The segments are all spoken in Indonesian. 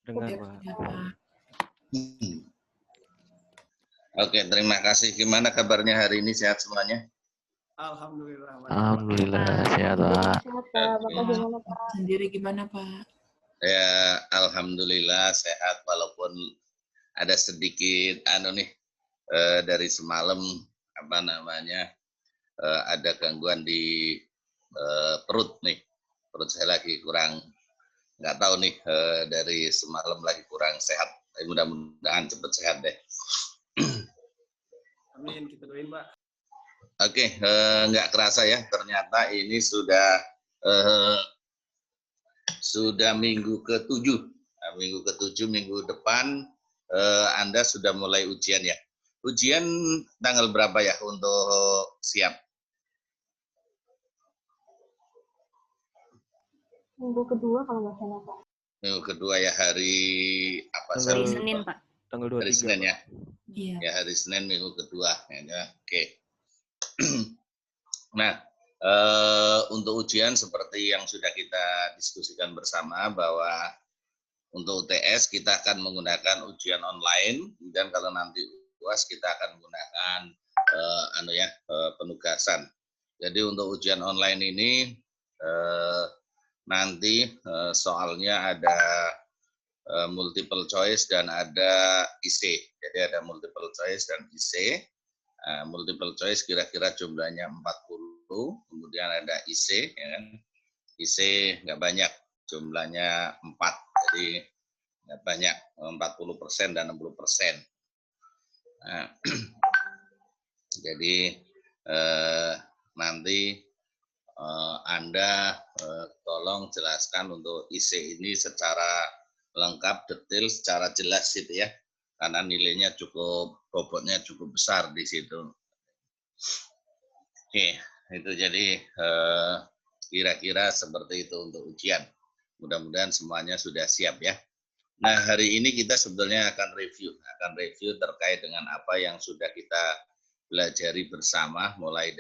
Dengar, Ya, Pak. sudah, Pak. Oke, terima kasih. Gimana kabarnya hari ini? Sehat semuanya? Alhamdulillah. Alhamdulillah sehat, Pak. Sehat, Pak. Bapak gimana, Pak? Sendiri gimana, Pak? Ya, alhamdulillah sehat walaupun ada sedikit dari semalam ada gangguan di perut nih. Perut saya lagi kurang, nggak tahu nih, dari semalam lagi kurang sehat. Tapi mudah-mudahan cepat sehat deh. Amin, kita doain, Pak. Oke, nggak kerasa ya, ternyata ini sudah minggu ke-7. Nah, minggu ke-7, minggu depan Anda sudah mulai ujian ya. Ujian tanggal berapa ya untuk siap? Minggu kedua kalau nggak salah, Pak. Minggu kedua ya, hari apa? Tanggal Senin, Pak. Tanggal Hari 23, Senin Pak. ya. Iya. Ya, hari Senin minggu kedua. Ya, oke. Nah, untuk ujian seperti yang sudah kita diskusikan bersama bahwa untuk UTS kita akan menggunakan ujian online, dan kalau nanti UAS kita akan menggunakan penugasan. Jadi untuk ujian online ini nanti soalnya ada multiple choice dan ada IC. Jadi ada multiple choice dan IC. Multiple choice kira-kira jumlahnya 40, kemudian ada IC, ya kan? IC nggak banyak, jumlahnya 4, jadi nggak banyak, 40% dan 60%. Nah, jadi nanti Anda tolong jelaskan untuk IC ini secara lengkap, detail, secara jelas gitu ya, karena nilainya bobotnya cukup besar di situ. Oke, itu jadi kira-kira seperti itu untuk ujian. Mudah-mudahan semuanya sudah siap ya. Nah, hari ini kita sebetulnya akan review terkait dengan apa yang sudah kita pelajari bersama, mulai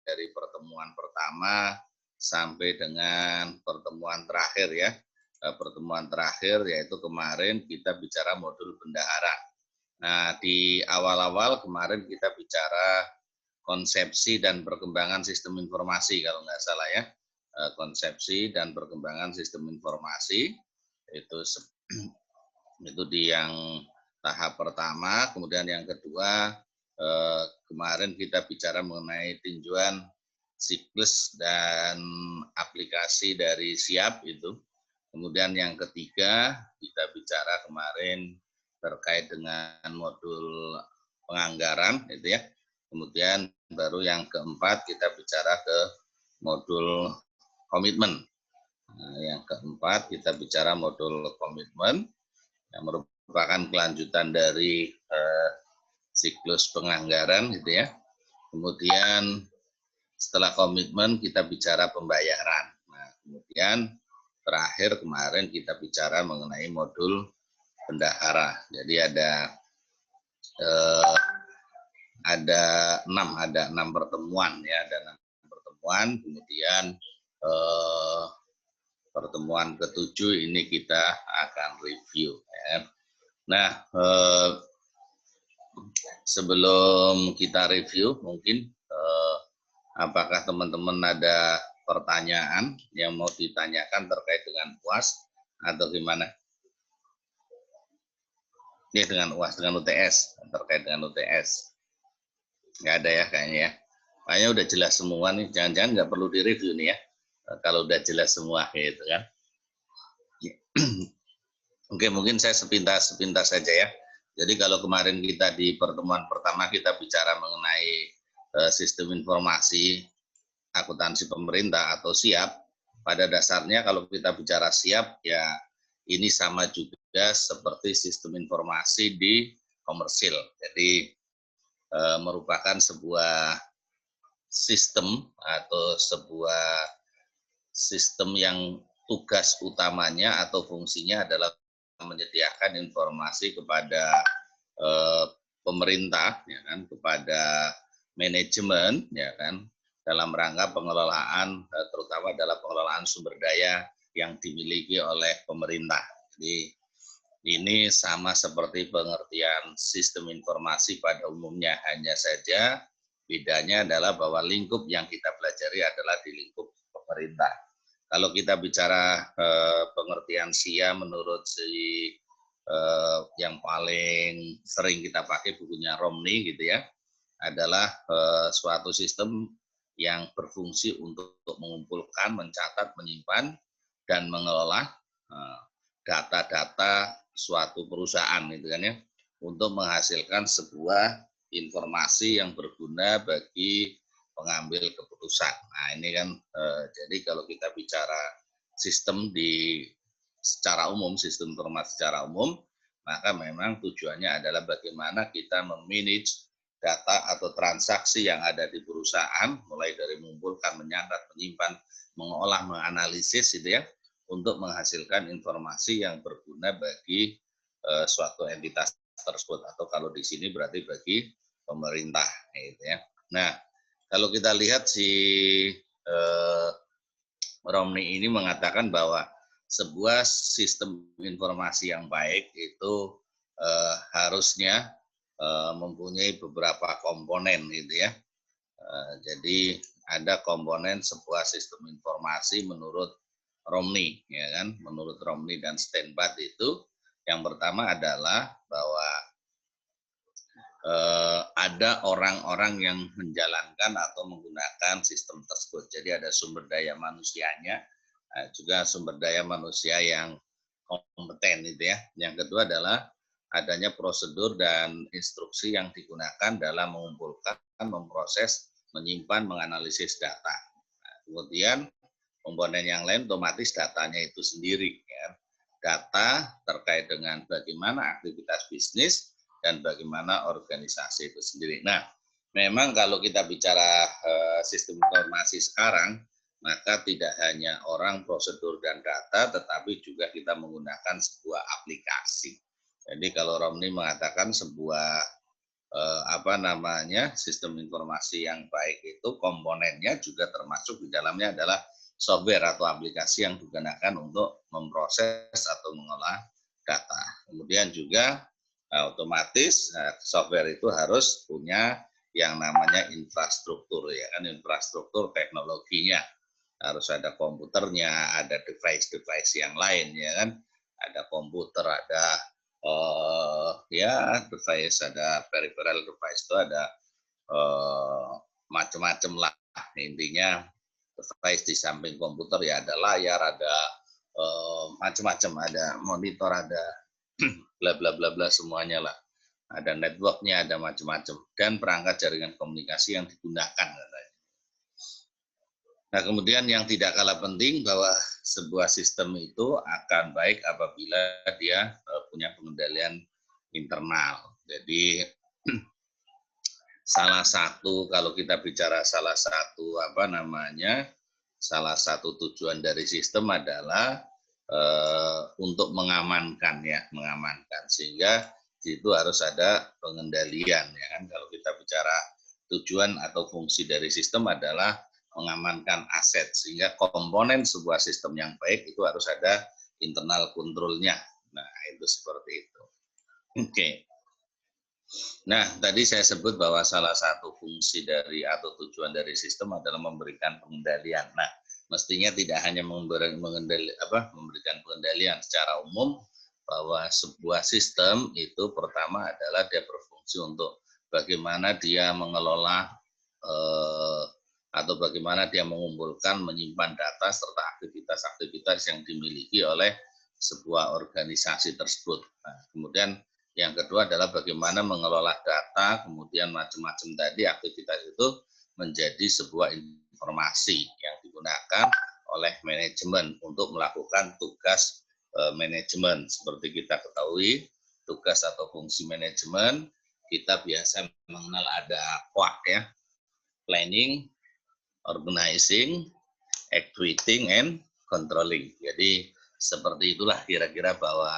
dari pertemuan pertama sampai dengan pertemuan terakhir ya. Pertemuan terakhir yaitu kemarin kita bicara modul bendahara. Nah, di awal-awal kemarin kita bicara konsepsi dan perkembangan sistem informasi kalau nggak salah ya. Konsepsi dan perkembangan sistem informasi itu di yang tahap pertama. Kemudian yang kedua, kemarin kita bicara mengenai tinjauan siklus dan aplikasi dari SIAP itu. Kemudian yang ketiga kita bicara kemarin terkait dengan modul penganggaran itu ya. Kemudian baru yang keempat kita bicara ke modul komitmen. Nah, yang keempat kita bicara modul komitmen yang merupakan kelanjutan dari siklus penganggaran gitu ya. Kemudian setelah komitmen kita bicara pembayaran. Nah, kemudian terakhir kemarin kita bicara mengenai modul bendahara. Jadi ada 6 pertemuan ya, ada 6 pertemuan. Kemudian pertemuan ke-7 ini kita akan review ya. Nah, sebelum kita review mungkin apakah teman-teman ada pertanyaan yang mau ditanyakan terkait dengan UAS atau gimana? Ya, dengan UAS, dengan UTS, terkait dengan UTS. Nggak ada ya kayaknya ya. Kayaknya udah jelas semua nih, jangan-jangan nggak perlu direview nih ya. Kalau udah jelas semua gitu kan. Oke, mungkin saya sepintas saja ya. Jadi kalau kemarin kita di pertemuan pertama kita bicara mengenai sistem informasi akuntansi pemerintah atau SIAP, pada dasarnya kalau kita bicara SIAP ya ini sama juga seperti sistem informasi di komersil. Jadi merupakan sebuah sistem atau sebuah sistem yang tugas utamanya atau fungsinya adalah menyediakan informasi kepada pemerintah, ya kan, kepada manajemen, ya kan, dalam rangka pengelolaan, terutama dalam pengelolaan sumber daya yang dimiliki oleh pemerintah. Jadi Ini sama seperti pengertian sistem informasi pada umumnya, hanya saja bedanya adalah bahwa lingkup yang kita pelajari adalah di lingkup pemerintah. Kalau kita bicara pengertian SIA menurut yang paling sering kita pakai bukunya Romney gitu ya, adalah suatu sistem yang berfungsi untuk mengumpulkan, mencatat, menyimpan, dan mengelola data-data suatu perusahaan gitu kan ya, untuk menghasilkan sebuah informasi yang berguna bagi pengambil keputusan. Nah ini kan jadi kalau kita bicara sistem secara umum, sistem informasi secara umum, maka memang tujuannya adalah bagaimana kita memanage data atau transaksi yang ada di perusahaan, mulai dari mengumpulkan, mencatat, menyimpan, mengolah, menganalisis gitu ya, untuk menghasilkan informasi yang berguna bagi suatu entitas tersebut, atau kalau di sini berarti bagi pemerintah gitu ya. Nah, kalau kita lihat si Romney ini mengatakan bahwa sebuah sistem informasi yang baik itu harusnya mempunyai beberapa komponen gitu ya. Jadi ada komponen sebuah sistem informasi menurut Romney, ya kan? Menurut Romney dan Steinbach itu, yang pertama adalah bahwa ada orang-orang yang menjalankan atau menggunakan sistem tersebut. Jadi ada sumber daya manusianya, juga sumber daya manusia yang kompeten itu ya. Yang kedua adalah adanya prosedur dan instruksi yang digunakan dalam mengumpulkan, memproses, menyimpan, menganalisis data. Nah, kemudian komponen yang lain otomatis datanya itu sendiri ya. Data terkait dengan bagaimana aktivitas bisnis dan bagaimana organisasi itu sendiri. Nah, memang kalau kita bicara sistem informasi sekarang, maka tidak hanya orang, prosedur, dan data, tetapi juga kita menggunakan sebuah aplikasi. Jadi kalau Romney mengatakan sebuah sistem informasi yang baik itu komponennya juga termasuk di dalamnya adalah software atau aplikasi yang digunakan untuk memproses atau mengolah data. Kemudian juga otomatis software itu harus punya yang namanya infrastruktur ya kan, infrastruktur teknologinya. Harus ada komputernya, ada device-device yang lain ya kan. Ada komputer, ada device, ada peripheral device, itu ada macam-macam lah. Intinya device di samping komputer ya ada layar, ada macam-macam, ada monitor, ada bla bla bla bla semuanya lah. Ada networknya, ada macam-macam, dan perangkat jaringan komunikasi yang digunakan. Nah, kemudian yang tidak kalah penting bahwa sebuah sistem itu akan baik apabila dia punya pengendalian internal. Jadi salah satu, kalau kita bicara salah satu tujuan dari sistem adalah untuk mengamankan sehingga itu harus ada pengendalian ya kan. Kalau kita bicara tujuan atau fungsi dari sistem adalah mengamankan aset, sehingga komponen sebuah sistem yang baik itu harus ada internal kontrolnya. Nah, itu seperti itu. Oke. Nah, tadi saya sebut bahwa salah satu fungsi dari atau tujuan dari sistem adalah memberikan pengendalian. Nah, mestinya tidak hanya memberikan pengendalian secara umum, bahwa sebuah sistem itu pertama adalah dia berfungsi untuk bagaimana dia mengelola atau bagaimana dia mengumpulkan, menyimpan data serta aktivitas-aktivitas yang dimiliki oleh sebuah organisasi tersebut. Nah, kemudian yang kedua adalah bagaimana mengelola data, kemudian macam-macam tadi aktivitas itu menjadi sebuah informasi yang digunakan oleh manajemen untuk melakukan tugas manajemen. Seperti kita ketahui, tugas atau fungsi manajemen kita biasa mengenal ada POAK ya, planning, organizing, executing, and controlling. Jadi seperti itulah kira-kira bahwa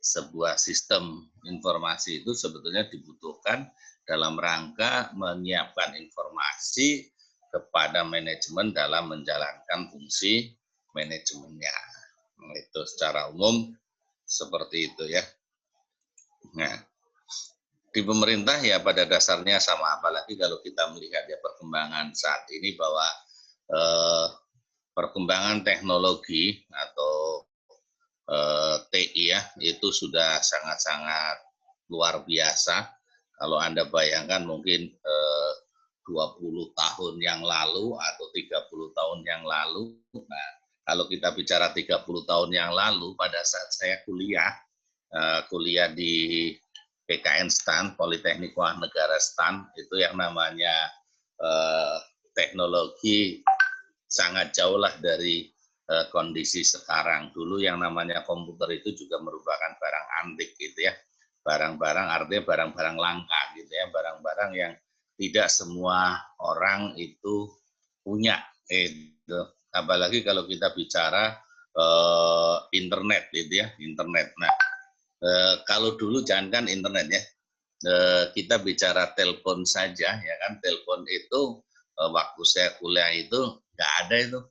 sebuah sistem informasi itu sebetulnya dibutuhkan dalam rangka menyiapkan informasi kepada manajemen dalam menjalankan fungsi manajemennya. Itu secara umum seperti itu ya. Nah, di pemerintah ya pada dasarnya sama, apalagi kalau kita melihat ya perkembangan saat ini bahwa perkembangan teknologi atau TI ya itu sudah sangat-sangat luar biasa. Kalau Anda bayangkan mungkin 20 tahun yang lalu atau 30 tahun yang lalu. Nah, kalau kita bicara 30 tahun yang lalu pada saat saya kuliah di PKN STAN, Politeknik Wah Negara STAN, itu yang namanya teknologi sangat jauh lah dari kondisi sekarang. Dulu yang namanya komputer itu juga merupakan barang antik gitu ya. Barang-barang artinya barang-barang langka gitu ya, barang-barang yang tidak semua orang itu punya. Apalagi kalau kita bicara internet gitu ya, internet. Nah, kalau dulu jangankan internet ya, kita bicara telepon saja ya kan, telepon itu waktu saya kuliah itu nggak ada itu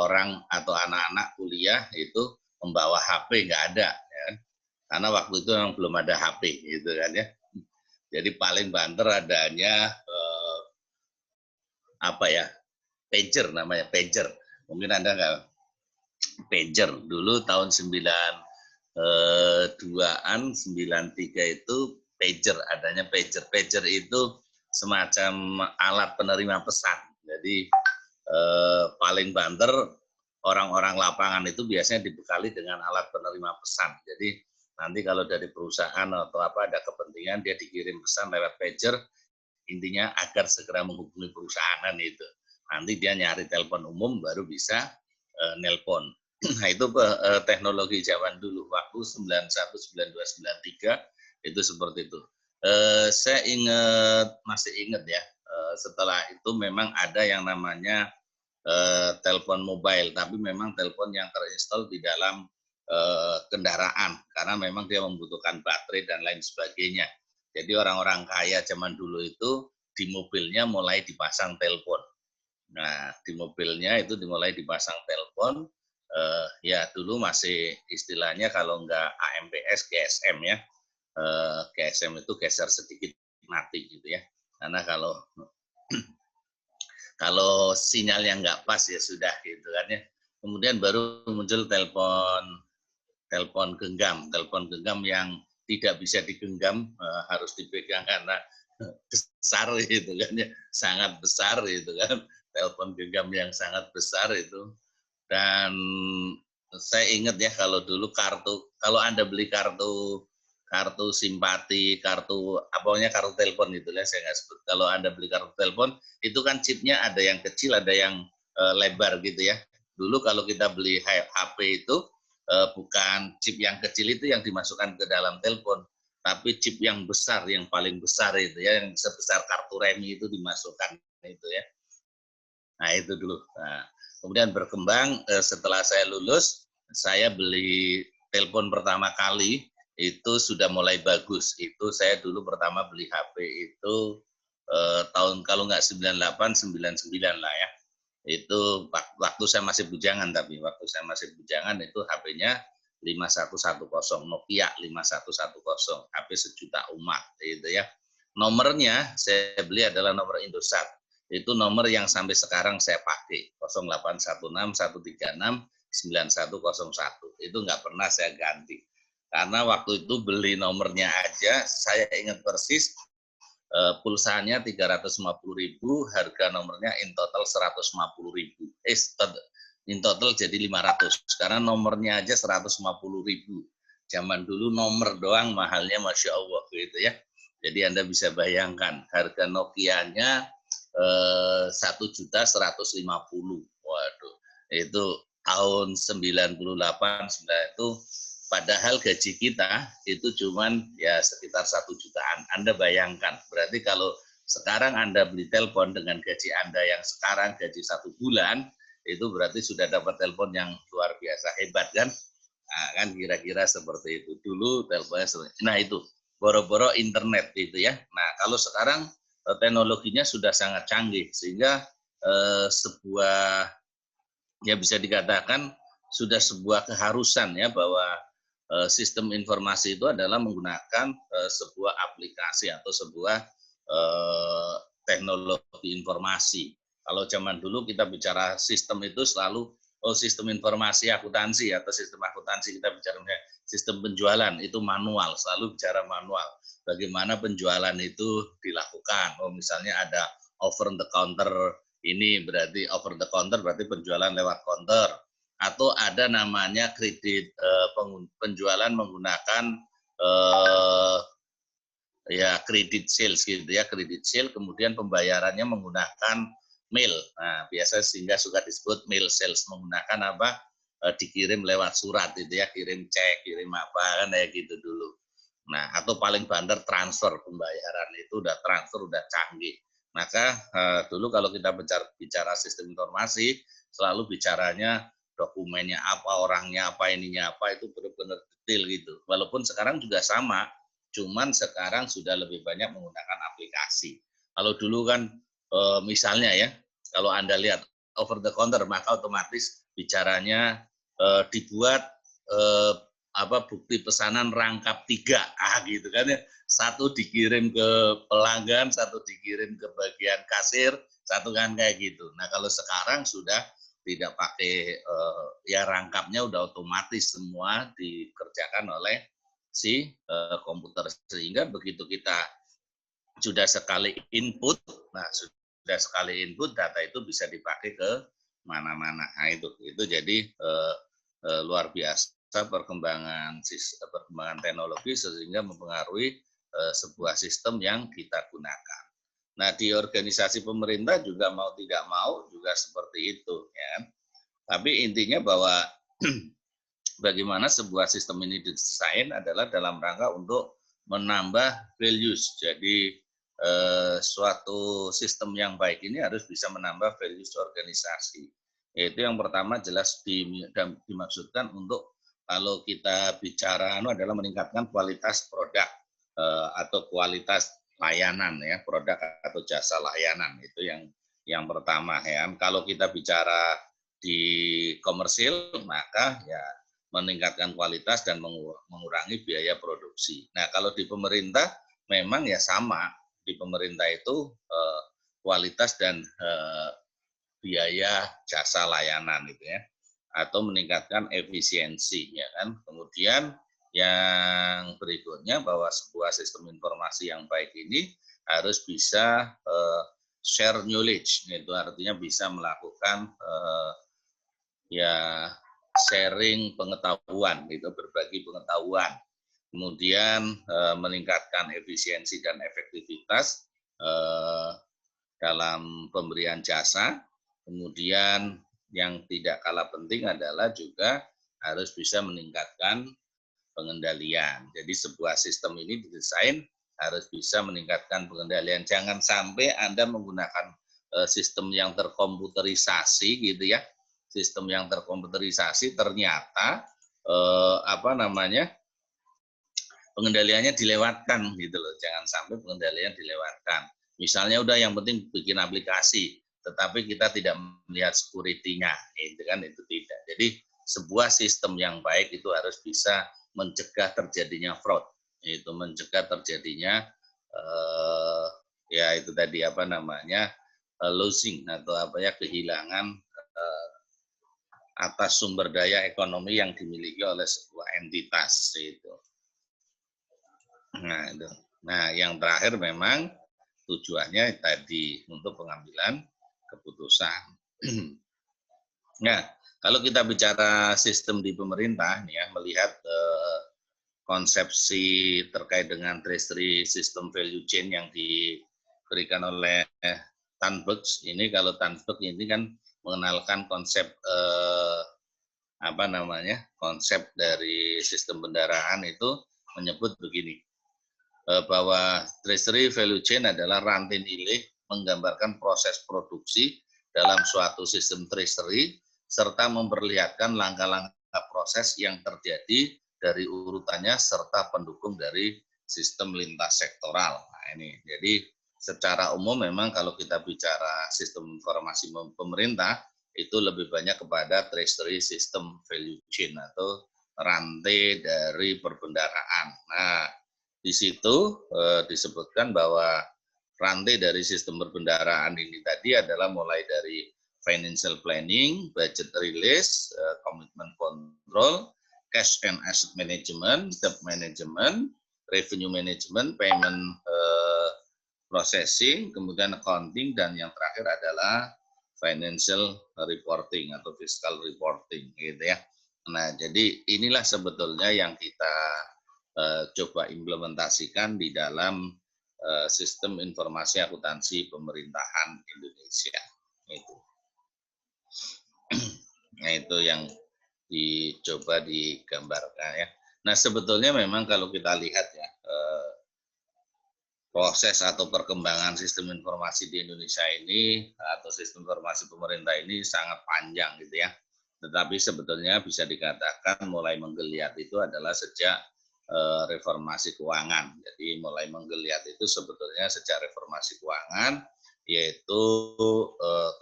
orang atau anak-anak kuliah itu membawa HP, nggak ada ya kan? Karena waktu itu memang belum ada HP gitu kan ya. Jadi paling banter adanya apa ya, pager namanya, pager. Mungkin Anda nggak, pager dulu tahun 92-an, 93 itu pager, adanya pager. Pager itu semacam alat penerima pesan. Jadi paling banter orang-orang lapangan itu biasanya dibekali dengan alat penerima pesan. Jadi nanti kalau dari perusahaan atau apa ada kepentingan, dia dikirim pesan lewat pager, intinya agar segera menghubungi perusahaan itu. Nanti dia nyari telepon umum baru bisa nelpon. Nah itu teknologi zaman dulu, waktu 91, 92, 93 itu seperti itu. Saya masih ingat ya, setelah itu memang ada yang namanya telepon mobile, tapi memang telepon yang terinstall di dalam kendaraan, karena memang dia membutuhkan baterai dan lain sebagainya. Jadi orang-orang kaya zaman dulu itu di mobilnya mulai dipasang telepon. Nah, di mobilnya itu dimulai dipasang telepon. Ya dulu masih istilahnya kalau nggak AMPS, GSM ya. GSM itu geser sedikit mati gitu ya. Karena kalau sinyal yang nggak pas ya sudah gitu kan ya. Kemudian baru muncul telepon genggam yang tidak bisa digenggam, harus dipegang karena besar gitu kan ya, sangat besar gitu kan, telepon genggam yang sangat besar itu. Dan saya ingat ya kalau dulu kalau Anda beli kartu simpati, kartu telepon gitu ya, saya nggak sebut. Kalau Anda beli kartu telepon itu kan chipnya ada yang kecil, ada yang lebar gitu ya. Dulu kalau kita beli HP itu bukan chip yang kecil itu yang dimasukkan ke dalam telepon, tapi chip yang besar, yang paling besar itu ya, yang sebesar kartu remi itu dimasukkan itu ya. Nah itu dulu. Nah, kemudian berkembang setelah saya lulus, saya beli telepon pertama kali itu sudah mulai bagus. Itu saya dulu pertama beli HP itu tahun kalau nggak 98, 99 lah ya. Itu waktu saya masih bujangan, tapi waktu saya masih bujangan itu HP-nya 5110, Nokia 5110, HP sejuta umat itu ya. Nomornya saya beli adalah nomor Indosat. Itu nomor yang sampai sekarang saya pakai, 0816-136-9101. Itu nggak pernah saya ganti. Karena waktu itu beli nomornya aja, saya ingat persis, pulsanya 350.000, harga nomornya in total 150.000. In total jadi 500. Sekarang nomornya aja 150.000. Zaman dulu nomor doang mahalnya Masya Allah gitu ya. Jadi Anda bisa bayangkan harga Nokia-nya 1.150.000. Waduh, itu tahun 98, 9 itu padahal gaji kita itu cuman ya sekitar 1 jutaan. Anda bayangkan, berarti kalau sekarang Anda beli telepon dengan gaji Anda yang sekarang gaji 1 bulan, itu berarti sudah dapat telepon yang luar biasa hebat kan? Nah, kan kira-kira seperti itu. Dulu teleponnya nah itu, boro-boro internet itu ya. Nah, kalau sekarang teknologinya sudah sangat canggih, sehingga sebuah, ya bisa dikatakan sudah sebuah keharusan ya bahwa sistem informasi itu adalah menggunakan sebuah aplikasi atau sebuah teknologi informasi. Kalau zaman dulu kita bicara sistem itu selalu sistem informasi akuntansi atau sistem akuntansi, kita bicara sistem penjualan itu manual, selalu bicara manual. Bagaimana penjualan itu dilakukan? Misalnya ada over the counter, ini berarti over the counter berarti penjualan lewat counter, atau ada namanya kredit penjualan menggunakan ya kredit sales gitu ya, kredit sales, kemudian pembayarannya menggunakan mail. Nah, biasa sehingga suka disebut mail sales, menggunakan apa? Dikirim lewat surat itu ya, kirim cek, kirim apa kan ya gitu dulu. Nah, atau paling banter transfer, pembayaran itu udah transfer udah canggih. Maka dulu kalau kita bicara sistem informasi selalu bicaranya dokumennya apa, orangnya apa, ininya apa, itu benar-benar detail gitu. Walaupun sekarang juga sama, cuman sekarang sudah lebih banyak menggunakan aplikasi. Kalau dulu kan misalnya ya, kalau Anda lihat over the counter, maka otomatis bicaranya dibuat bukti pesanan rangkap 3 gitu kan ya. Satu dikirim ke pelanggan, satu dikirim ke bagian kasir, satu kan kayak gitu. Nah, kalau sekarang sudah tidak pakai ya rangkapnya udah otomatis semua dikerjakan oleh si komputer, sehingga begitu kita sudah sekali input, nah sudah sekali input data itu bisa dipakai ke mana-mana. Nah, itu jadi luar biasa perkembangan teknologi sehingga mempengaruhi sebuah sistem yang kita gunakan. Nah, di organisasi pemerintah juga mau tidak mau juga seperti itu ya. Tapi intinya bahwa bagaimana sebuah sistem ini didesain adalah dalam rangka untuk menambah values. Jadi suatu sistem yang baik ini harus bisa menambah values organisasi. Yaitu yang pertama jelas dimaksudkan untuk kalau kita bicara adalah meningkatkan kualitas produk atau kualitas layanan ya, produk atau jasa layanan, itu yang pertama ya. Kalau kita bicara di komersil maka ya meningkatkan kualitas dan mengurangi biaya produksi. Nah, kalau di pemerintah memang ya sama, di pemerintah itu kualitas dan biaya jasa layanan itu ya, atau meningkatkan efisiensi ya kan. Kemudian yang berikutnya bahwa sebuah sistem informasi yang baik ini harus bisa share knowledge, itu artinya bisa melakukan ya sharing pengetahuan, itu berbagi pengetahuan. Kemudian meningkatkan efisiensi dan efektivitas dalam pemberian jasa. Kemudian yang tidak kalah penting adalah juga harus bisa meningkatkan pengendalian. Jadi sebuah sistem ini didesain harus bisa meningkatkan pengendalian. Jangan sampai Anda menggunakan sistem yang terkomputerisasi gitu ya. Sistem yang terkomputerisasi ternyata pengendaliannya dilewatkan gitu loh. Jangan sampai pengendalian dilewatkan. Misalnya udah yang penting bikin aplikasi, tetapi kita tidak melihat security-nya, itu kan itu tidak. Jadi sebuah sistem yang baik itu harus bisa mencegah terjadinya fraud, itu mencegah terjadinya ya itu tadi losing atau kehilangan atas sumber daya ekonomi yang dimiliki oleh sebuah entitas itu. Nah, itu. Nah, yang terakhir memang tujuannya tadi untuk pengambilan keputusan. Nah, kalau kita bicara sistem di pemerintah nih ya, melihat konsepsi terkait dengan treasury system value chain yang diberikan oleh Tanberg ini, kalau Tanberg ini kan mengenalkan konsep konsep dari sistem bendaraan itu menyebut begini, bahwa treasury value chain adalah rantai nilai menggambarkan proses produksi dalam suatu sistem treasury serta memperlihatkan langkah-langkah proses yang terjadi dari urutannya serta pendukung dari sistem lintas sektoral. Nah, ini jadi secara umum memang kalau kita bicara sistem informasi pemerintah itu lebih banyak kepada treasury system value chain atau rantai dari perbendaharaan. Nah, di situ disebutkan bahwa rantai dari sistem perbendaharaan ini tadi adalah mulai dari financial planning, budget release, commitment control, cash and asset management, debt management, revenue management, payment processing, kemudian accounting, dan yang terakhir adalah financial reporting atau fiscal reporting, gitu ya. Nah, jadi inilah sebetulnya yang kita coba implementasikan di dalam sistem informasi akuntansi pemerintahan Indonesia. Itu. Nah, itu yang dicoba digambarkan ya. Nah, sebetulnya memang kalau kita lihat ya, proses atau perkembangan sistem informasi di Indonesia ini atau sistem informasi pemerintah ini sangat panjang gitu ya. Tetapi sebetulnya bisa dikatakan mulai menggeliat itu adalah sejak reformasi keuangan. Jadi mulai menggeliat itu sebetulnya sejak reformasi keuangan, yaitu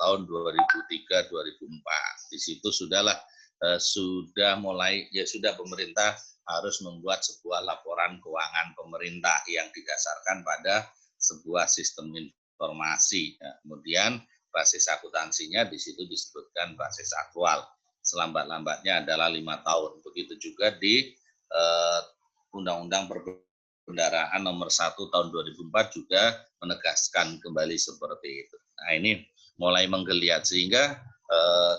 tahun 2003-2004. Di situ sudah mulai, ya sudah pemerintah harus membuat sebuah laporan keuangan pemerintah yang didasarkan pada sebuah sistem informasi. Nah, kemudian basis akuntansinya di situ disebutkan basis aktual. Selambat-lambatnya adalah 5 tahun. Begitu juga di Undang-Undang Perbendaharaan Nomor 1 Tahun 2004 juga menegaskan kembali seperti itu. Nah, ini mulai menggeliat sehingga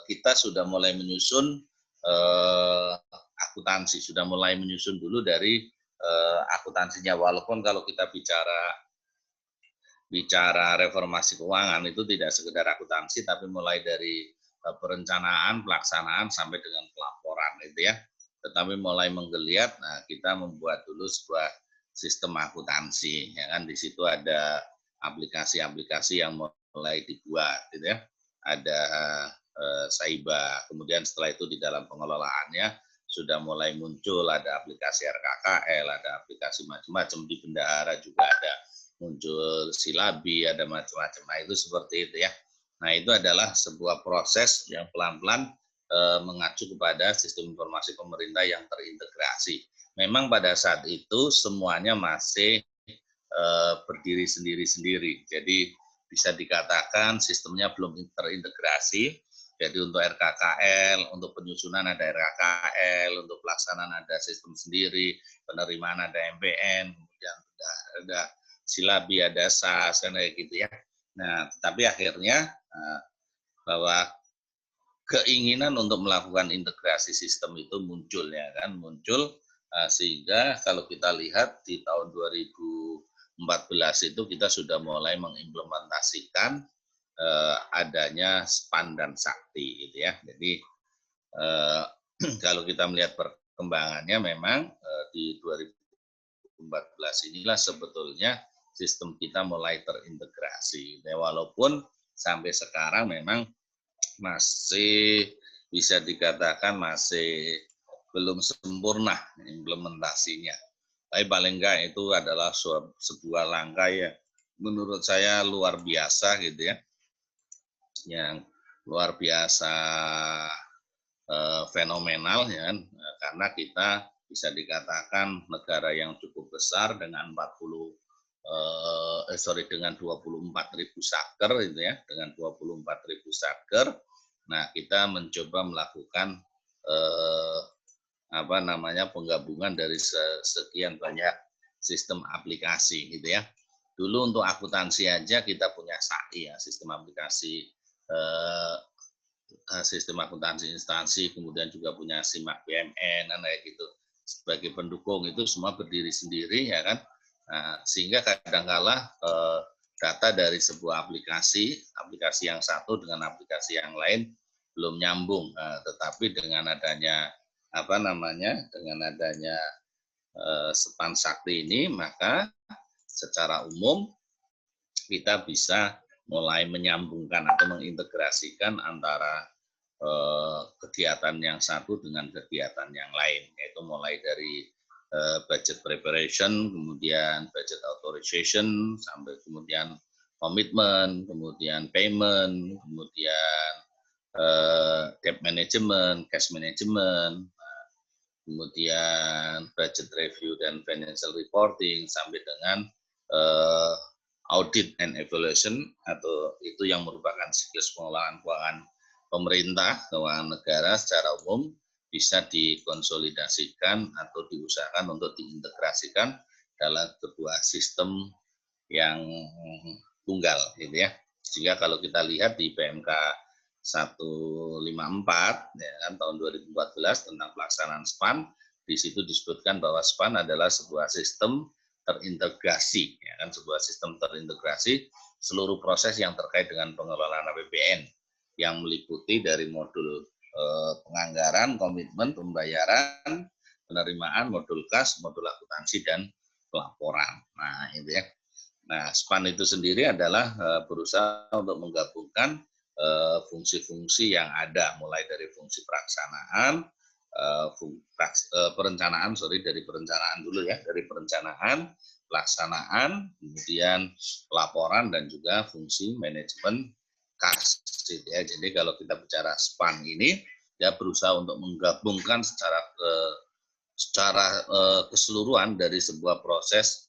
kita sudah mulai menyusun akuntansi, sudah mulai menyusun dulu dari akuntansinya. Walaupun kalau kita bicara reformasi keuangan itu tidak sekedar akuntansi, tapi mulai dari perencanaan, pelaksanaan sampai dengan pelaporan itu ya. Tetapi mulai menggeliat, nah kita membuat dulu sebuah sistem akuntansi, ya kan. Di situ ada aplikasi-aplikasi yang mulai dibuat, gitu ya. Ada Saiba, kemudian setelah itu di dalam pengelolaannya sudah mulai muncul ada aplikasi RKKL, ada aplikasi macam-macam, di bendahara juga ada muncul Silabi, ada macam-macam. Nah, itu seperti itu ya. Nah, itu adalah sebuah proses yang pelan-pelan mengacu kepada sistem informasi pemerintah yang terintegrasi. Memang pada saat itu semuanya masih berdiri sendiri-sendiri. Jadi bisa dikatakan sistemnya belum terintegrasi. Jadi untuk RKKL, untuk penyusunan ada RKKL, untuk pelaksanaan ada sistem sendiri, penerimaan ada MPN, kemudian ada Silabi, ada SAS, dan kayak gitu ya. Nah, tapi akhirnya bahwa keinginan untuk melakukan integrasi sistem itu muncul ya kan, muncul sehingga kalau kita lihat di tahun 2014 itu kita sudah mulai mengimplementasikan adanya SPAN dan Sakti gitu ya. Jadi kalau kita melihat perkembangannya memang di 2014 inilah sebetulnya sistem kita mulai terintegrasi. Ya, walaupun sampai sekarang memang masih bisa dikatakan masih belum sempurna implementasinya. Tapi paling enggak itu adalah sebuah langkah yang menurut saya luar biasa gitu ya. Yang luar biasa fenomenal ya kan? Karena kita bisa dikatakan negara yang cukup besar dengan 24.000 satker gitu ya, dengan 24.000 satker. Nah, kita mencoba melakukan penggabungan dari sekian banyak sistem aplikasi gitu ya. Dulu untuk akuntansi aja kita punya SAI ya, sistem aplikasi sistem akuntansi instansi, kemudian juga punya SIMAK BMN dan kayak gitu. Sebagai pendukung itu semua berdiri sendiri ya kan. Nah, sehingga kadang-kala data dari sebuah aplikasi yang satu dengan aplikasi yang lain belum nyambung. Tetapi dengan adanya SPAN Sakti ini, maka secara umum kita bisa mulai menyambungkan atau mengintegrasikan antara kegiatan yang satu dengan kegiatan yang lain, yaitu mulai dari budget preparation, kemudian budget authorization, sampai kemudian komitmen, kemudian payment, kemudian debt management, cash management, kemudian budget review dan financial reporting, sampai dengan audit and evaluation, atau itu yang merupakan siklus pengelolaan keuangan pemerintah, keuangan negara secara umum, bisa dikonsolidasikan atau diusahakan untuk diintegrasikan dalam sebuah sistem yang tunggal, gitu ya. Sehingga kalau kita lihat di PMK 154 ya kan, tahun 2014 tentang pelaksanaan SPAN, di situ disebutkan bahwa SPAN adalah sebuah sistem terintegrasi, ya kan, sebuah sistem terintegrasi seluruh proses yang terkait dengan pengelolaan APBN yang meliputi dari modul penganggaran, komitmen, pembayaran, penerimaan, modul kas, modul akuntansi, dan pelaporan. Nah, itu ya. Nah, SPAN itu sendiri adalah berusaha untuk menggabungkan fungsi-fungsi yang ada, mulai dari fungsi pelaksanaan, dari perencanaan dulu ya, dari perencanaan, pelaksanaan, kemudian laporan, dan juga fungsi manajemen kas. Ya. Jadi kalau kita bicara SPAN ini, dia berusaha untuk menggabungkan secara keseluruhan dari sebuah proses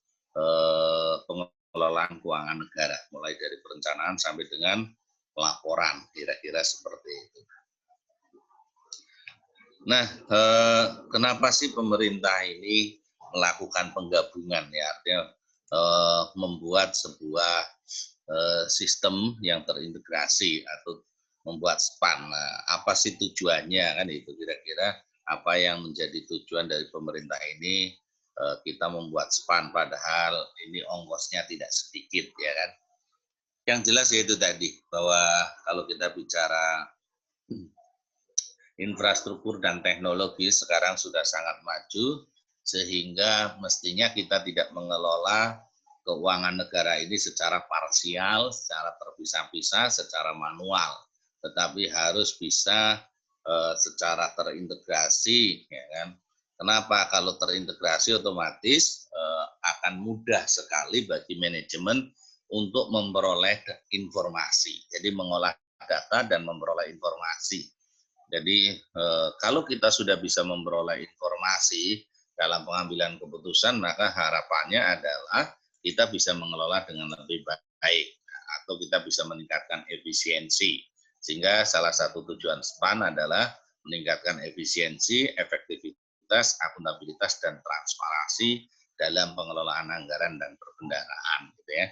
pengelolaan keuangan negara, mulai dari perencanaan sampai dengan laporan, kira-kira seperti itu. Nah, kenapa sih pemerintah ini melakukan penggabungan, ya, artinya membuat sebuah sistem yang terintegrasi atau membuat SPAN. Nah, apa sih tujuannya, kan itu kira-kira apa yang menjadi tujuan dari pemerintah ini kita membuat SPAN, padahal ini ongkosnya tidak sedikit, ya kan. Yang jelas yaitu tadi, bahwa kalau kita bicara infrastruktur dan teknologi sekarang sudah sangat maju, sehingga mestinya kita tidak mengelola keuangan negara ini secara parsial, secara terpisah-pisah, secara manual, tetapi harus bisa secara terintegrasi, ya kan. Kenapa? Kalau terintegrasi otomatis akan mudah sekali bagi manajemen untuk memperoleh informasi. Jadi mengolah data dan memperoleh informasi. Jadi kalau kita sudah bisa memperoleh informasi dalam pengambilan keputusan, maka harapannya adalah kita bisa mengelola dengan lebih baik, atau kita bisa meningkatkan efisiensi. Sehingga salah satu tujuan SPAN adalah meningkatkan efisiensi, efektivitas, akuntabilitas, dan transparansi dalam pengelolaan anggaran dan perbendaharaan, gitu ya.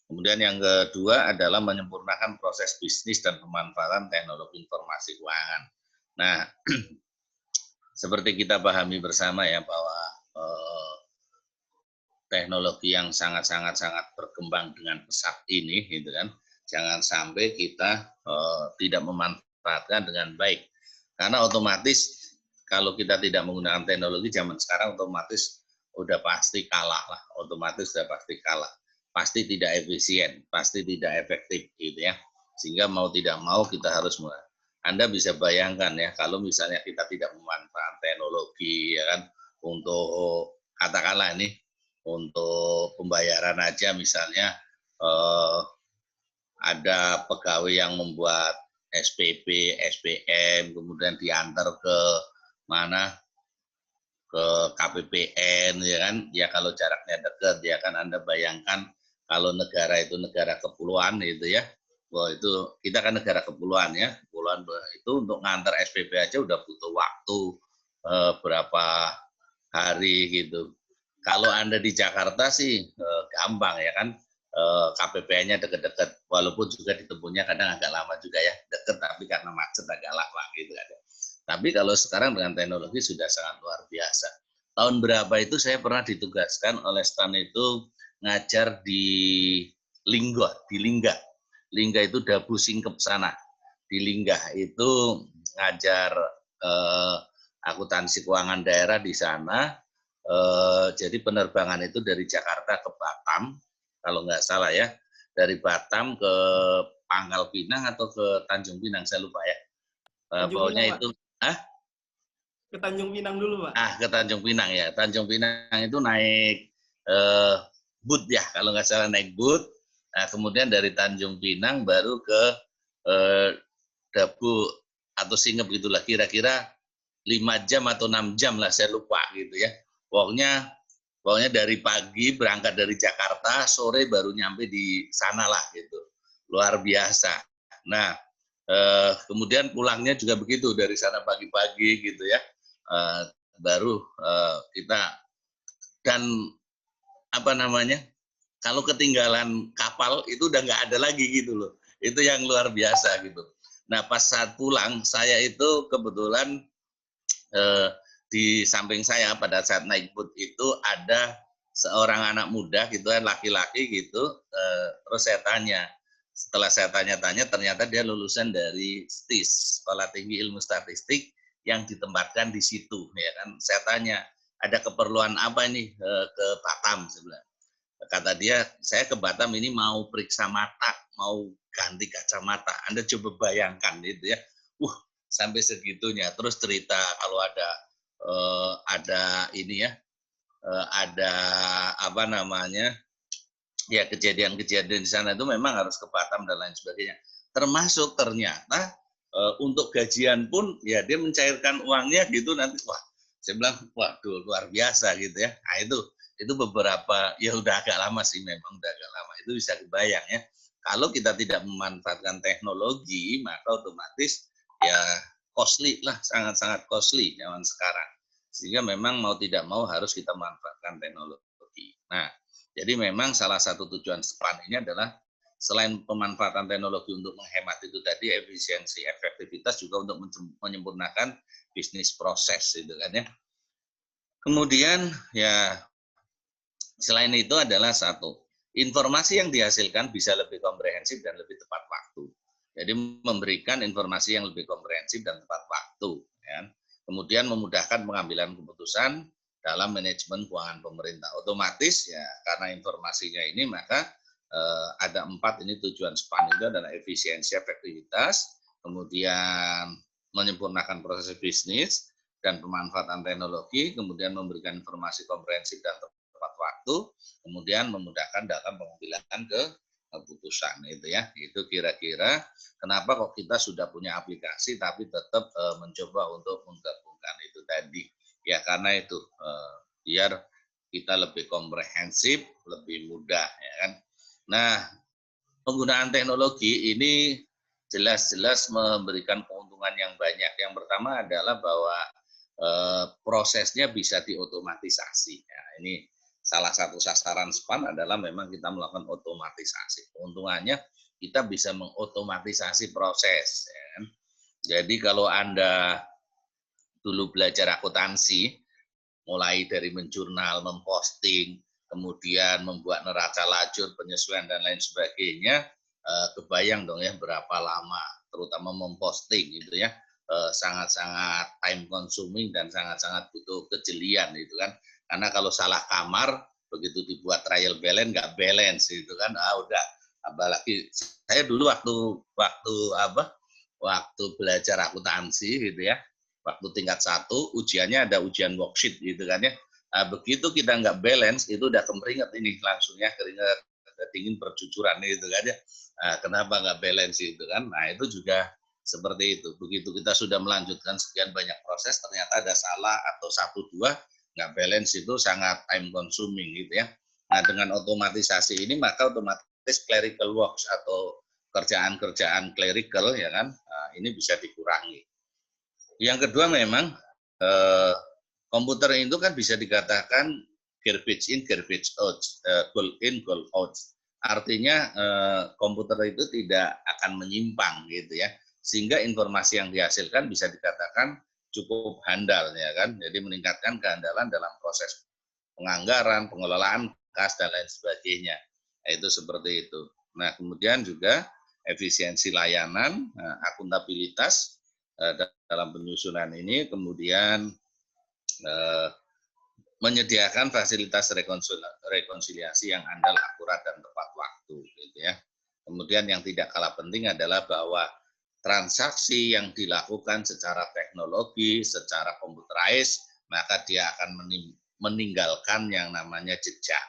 Kemudian yang kedua adalah menyempurnakan proses bisnis dan pemanfaatan teknologi informasi keuangan. Nah, seperti kita pahami bersama ya, bahwa teknologi yang sangat berkembang dengan pesat ini, gitu kan, jangan sampai kita tidak memanfaatkan dengan baik, karena otomatis kalau kita tidak menggunakan teknologi zaman sekarang, otomatis udah pasti kalah lah, pasti tidak efisien, pasti tidak efektif, gitu ya. Sehingga mau tidak mau kita harus Anda bisa bayangkan ya, kalau misalnya kita tidak memanfaatkan teknologi, ya kan, untuk katakanlah ini, untuk pembayaran aja misalnya ada pegawai yang membuat SPP, SPM, kemudian diantar ke mana, ke KPPN, ya kan, ya kalau jaraknya dekat, ya kan, Anda bayangkan kalau negara itu negara kepulauan itu ya, wah itu kita kan negara kepulauan ya, kepulauan itu untuk ngantar SPP aja udah butuh waktu berapa hari gitu. Kalau Anda di Jakarta sih gampang ya kan, KPPN-nya deket-deket, walaupun juga ditempuhnya kadang agak lama juga ya, deket tapi karena macet agak lama gitu kan. Tapi kalau sekarang dengan teknologi sudah sangat luar biasa. Tahun berapa itu saya pernah ditugaskan oleh STAN itu ngajar di Lingga. Lingga itu Dabu Singkep sana. Di Lingga itu ngajar akuntansi keuangan daerah di sana. Jadi penerbangan itu dari Jakarta ke Batam, kalau nggak salah ya, dari Batam ke Pangkal Pinang atau ke Tanjung Pinang, saya lupa ya. Pokoknya itu, ke Tanjung Pinang dulu, Pak. Ke Tanjung Pinang ya. Tanjung Pinang itu naik boot ya, kalau nggak salah naik boot. Nah, kemudian dari Tanjung Pinang baru ke atau singep gitulah, kira-kira 5 jam atau 6 jam lah, saya lupa gitu ya. Pokoknya dari pagi berangkat dari Jakarta, sore baru nyampe di sana lah gitu. Luar biasa. Nah, kemudian pulangnya juga begitu, dari sana pagi-pagi gitu ya. Baru kita, dan apa namanya, kalau ketinggalan kapal itu udah nggak ada lagi gitu loh. Itu yang luar biasa gitu. Nah, pas saat pulang, saya itu kebetulan di samping saya pada saat naik boot itu ada seorang anak muda gitu kan, laki-laki gitu. Terus saya tanya, setelah saya tanya-tanya ternyata dia lulusan dari STIS, Sekolah Tinggi Ilmu Statistik, yang ditempatkan di situ ya kan. Saya tanya, ada keperluan apa ini ke Batam sebelah. Kata dia, saya ke Batam ini mau periksa mata, mau ganti kacamata. Anda coba bayangkan itu ya. Sampai segitunya. Terus cerita kalau ada ini ya, ada apa namanya, ya kejadian-kejadian di sana itu memang harus ke Batam dan lain sebagainya. Termasuk ternyata untuk gajian pun ya dia mencairkan uangnya gitu nanti. Wah, saya bilang waduh luar biasa gitu ya. Nah, itu beberapa, ya udah agak lama sih, memang udah agak lama. Itu bisa kebayang ya. Kalau kita tidak memanfaatkan teknologi, maka otomatis ya costly lah, sangat-sangat costly zaman sekarang. Sehingga memang mau tidak mau harus kita manfaatkan teknologi. Nah, jadi memang salah satu tujuan SPAN ini adalah selain pemanfaatan teknologi untuk menghemat itu tadi, efisiensi, efektivitas, juga untuk menyempurnakan bisnis proses itu kan ya. Kemudian ya selain itu adalah satu, informasi yang dihasilkan bisa lebih komprehensif dan lebih tepat waktu. Jadi memberikan informasi yang lebih komprehensif dan tepat waktu. Ya. Kemudian memudahkan pengambilan keputusan dalam manajemen keuangan pemerintah. Otomatis ya karena informasinya ini, maka ada 4 ini tujuan SPAN itu adalah efisiensi, efektivitas, kemudian menyempurnakan proses bisnis dan pemanfaatan teknologi, kemudian memberikan informasi komprehensif dan tepat waktu, kemudian memudahkan dalam pengambilan keputusan itu ya. Itu kira-kira kenapa kok kita sudah punya aplikasi tapi tetap mencoba untuk menggabungkan itu tadi. Ya karena itu biar kita lebih komprehensif, lebih mudah ya kan. Nah, penggunaan teknologi ini jelas-jelas memberikan keuntungan yang banyak. Yang pertama adalah bahwa prosesnya bisa diotomatisasi. Ya, ini salah satu sasaran SPAN adalah memang kita melakukan otomatisasi. Keuntungannya kita bisa mengotomatisasi proses. Ya. Jadi kalau Anda dulu belajar akuntansi, mulai dari menjurnal, memposting, kemudian membuat neraca lajur, penyesuaian dan lain sebagainya, kebayang dong ya berapa lama, terutama memposting gitu ya, sangat-sangat time consuming dan sangat-sangat butuh kejelian gitu kan. Karena kalau salah kamar, begitu dibuat trial balance nggak balance gitu kan, udah. Apalagi saya dulu waktu belajar akuntansi gitu ya, waktu tingkat 1 ujiannya ada ujian worksheet gitu kan ya. Begitu kita nggak balance itu udah kemeringat ini langsung ya, keringat dingin percucuran gitu kan ya. Kenapa nggak balance itu kan? Nah itu juga seperti itu. Begitu kita sudah melanjutkan sekian banyak proses, ternyata ada salah atau 1-2 nggak balance, itu sangat time consuming gitu ya. Nah dengan otomatisasi ini maka otomatis clerical works atau kerjaan-kerjaan clerical ya kan, ini bisa dikurangi. Yang kedua memang komputer itu kan bisa dikatakan garbage in, garbage out, goal in, goal out. Artinya komputer itu tidak akan menyimpang gitu ya, sehingga informasi yang dihasilkan bisa dikatakan cukup handal ya kan. Jadi meningkatkan kehandalan dalam proses penganggaran, pengelolaan kas dan lain sebagainya. Itu seperti itu. Nah kemudian juga efisiensi layanan, akuntabilitas dalam penyusunan ini, kemudian menyediakan fasilitas rekonsiliasi yang handal, akurat dan tepat waktu gitu ya. Kemudian yang tidak kalah penting adalah bahwa transaksi yang dilakukan secara teknologi, secara computerized, maka dia akan meninggalkan yang namanya jejak.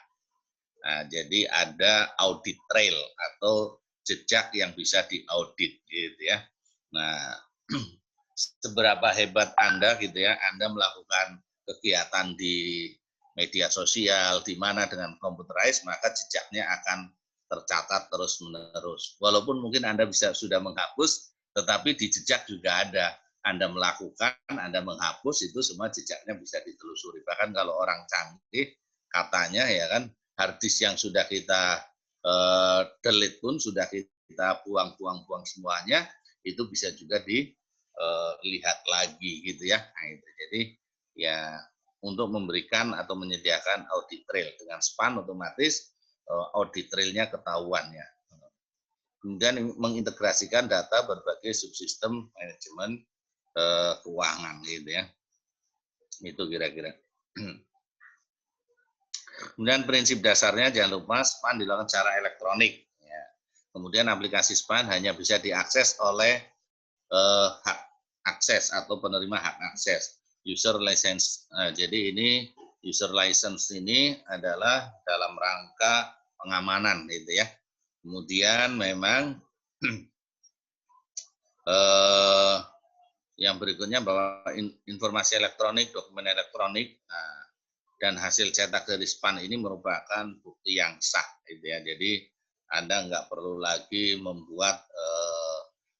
Nah, jadi ada audit trail atau jejak yang bisa diaudit gitu ya. Nah, seberapa hebat Anda gitu ya, Anda melakukan kegiatan di media sosial, di mana dengan computerized, maka jejaknya akan tercatat terus-menerus. Walaupun mungkin Anda sudah menghapus, tetapi di jejak juga ada. Anda melakukan, Anda menghapus, itu semua jejaknya bisa ditelusuri. Bahkan kalau orang canggih, katanya ya kan, hard disk yang sudah kita delete pun, sudah kita buang semuanya, itu bisa juga dilihat lagi gitu ya. Nah, itu. Jadi ya untuk memberikan atau menyediakan audit trail dengan SPAN otomatis audit trailnya ketahuannya. Kemudian mengintegrasikan data berbagai subsistem manajemen keuangan gitu ya. Itu kira-kira. Kemudian prinsip dasarnya jangan lupa SPAN dilakukan secara elektronik. Ya. Kemudian aplikasi SPAN hanya bisa diakses oleh hak akses atau penerima hak akses. User license. Jadi ini user license ini adalah dalam rangka pengamanan gitu ya. Kemudian memang yang berikutnya bahwa informasi elektronik, dokumen elektronik, dan hasil cetak dari SPAN ini merupakan bukti yang sah gitu ya. Jadi Anda nggak perlu lagi membuat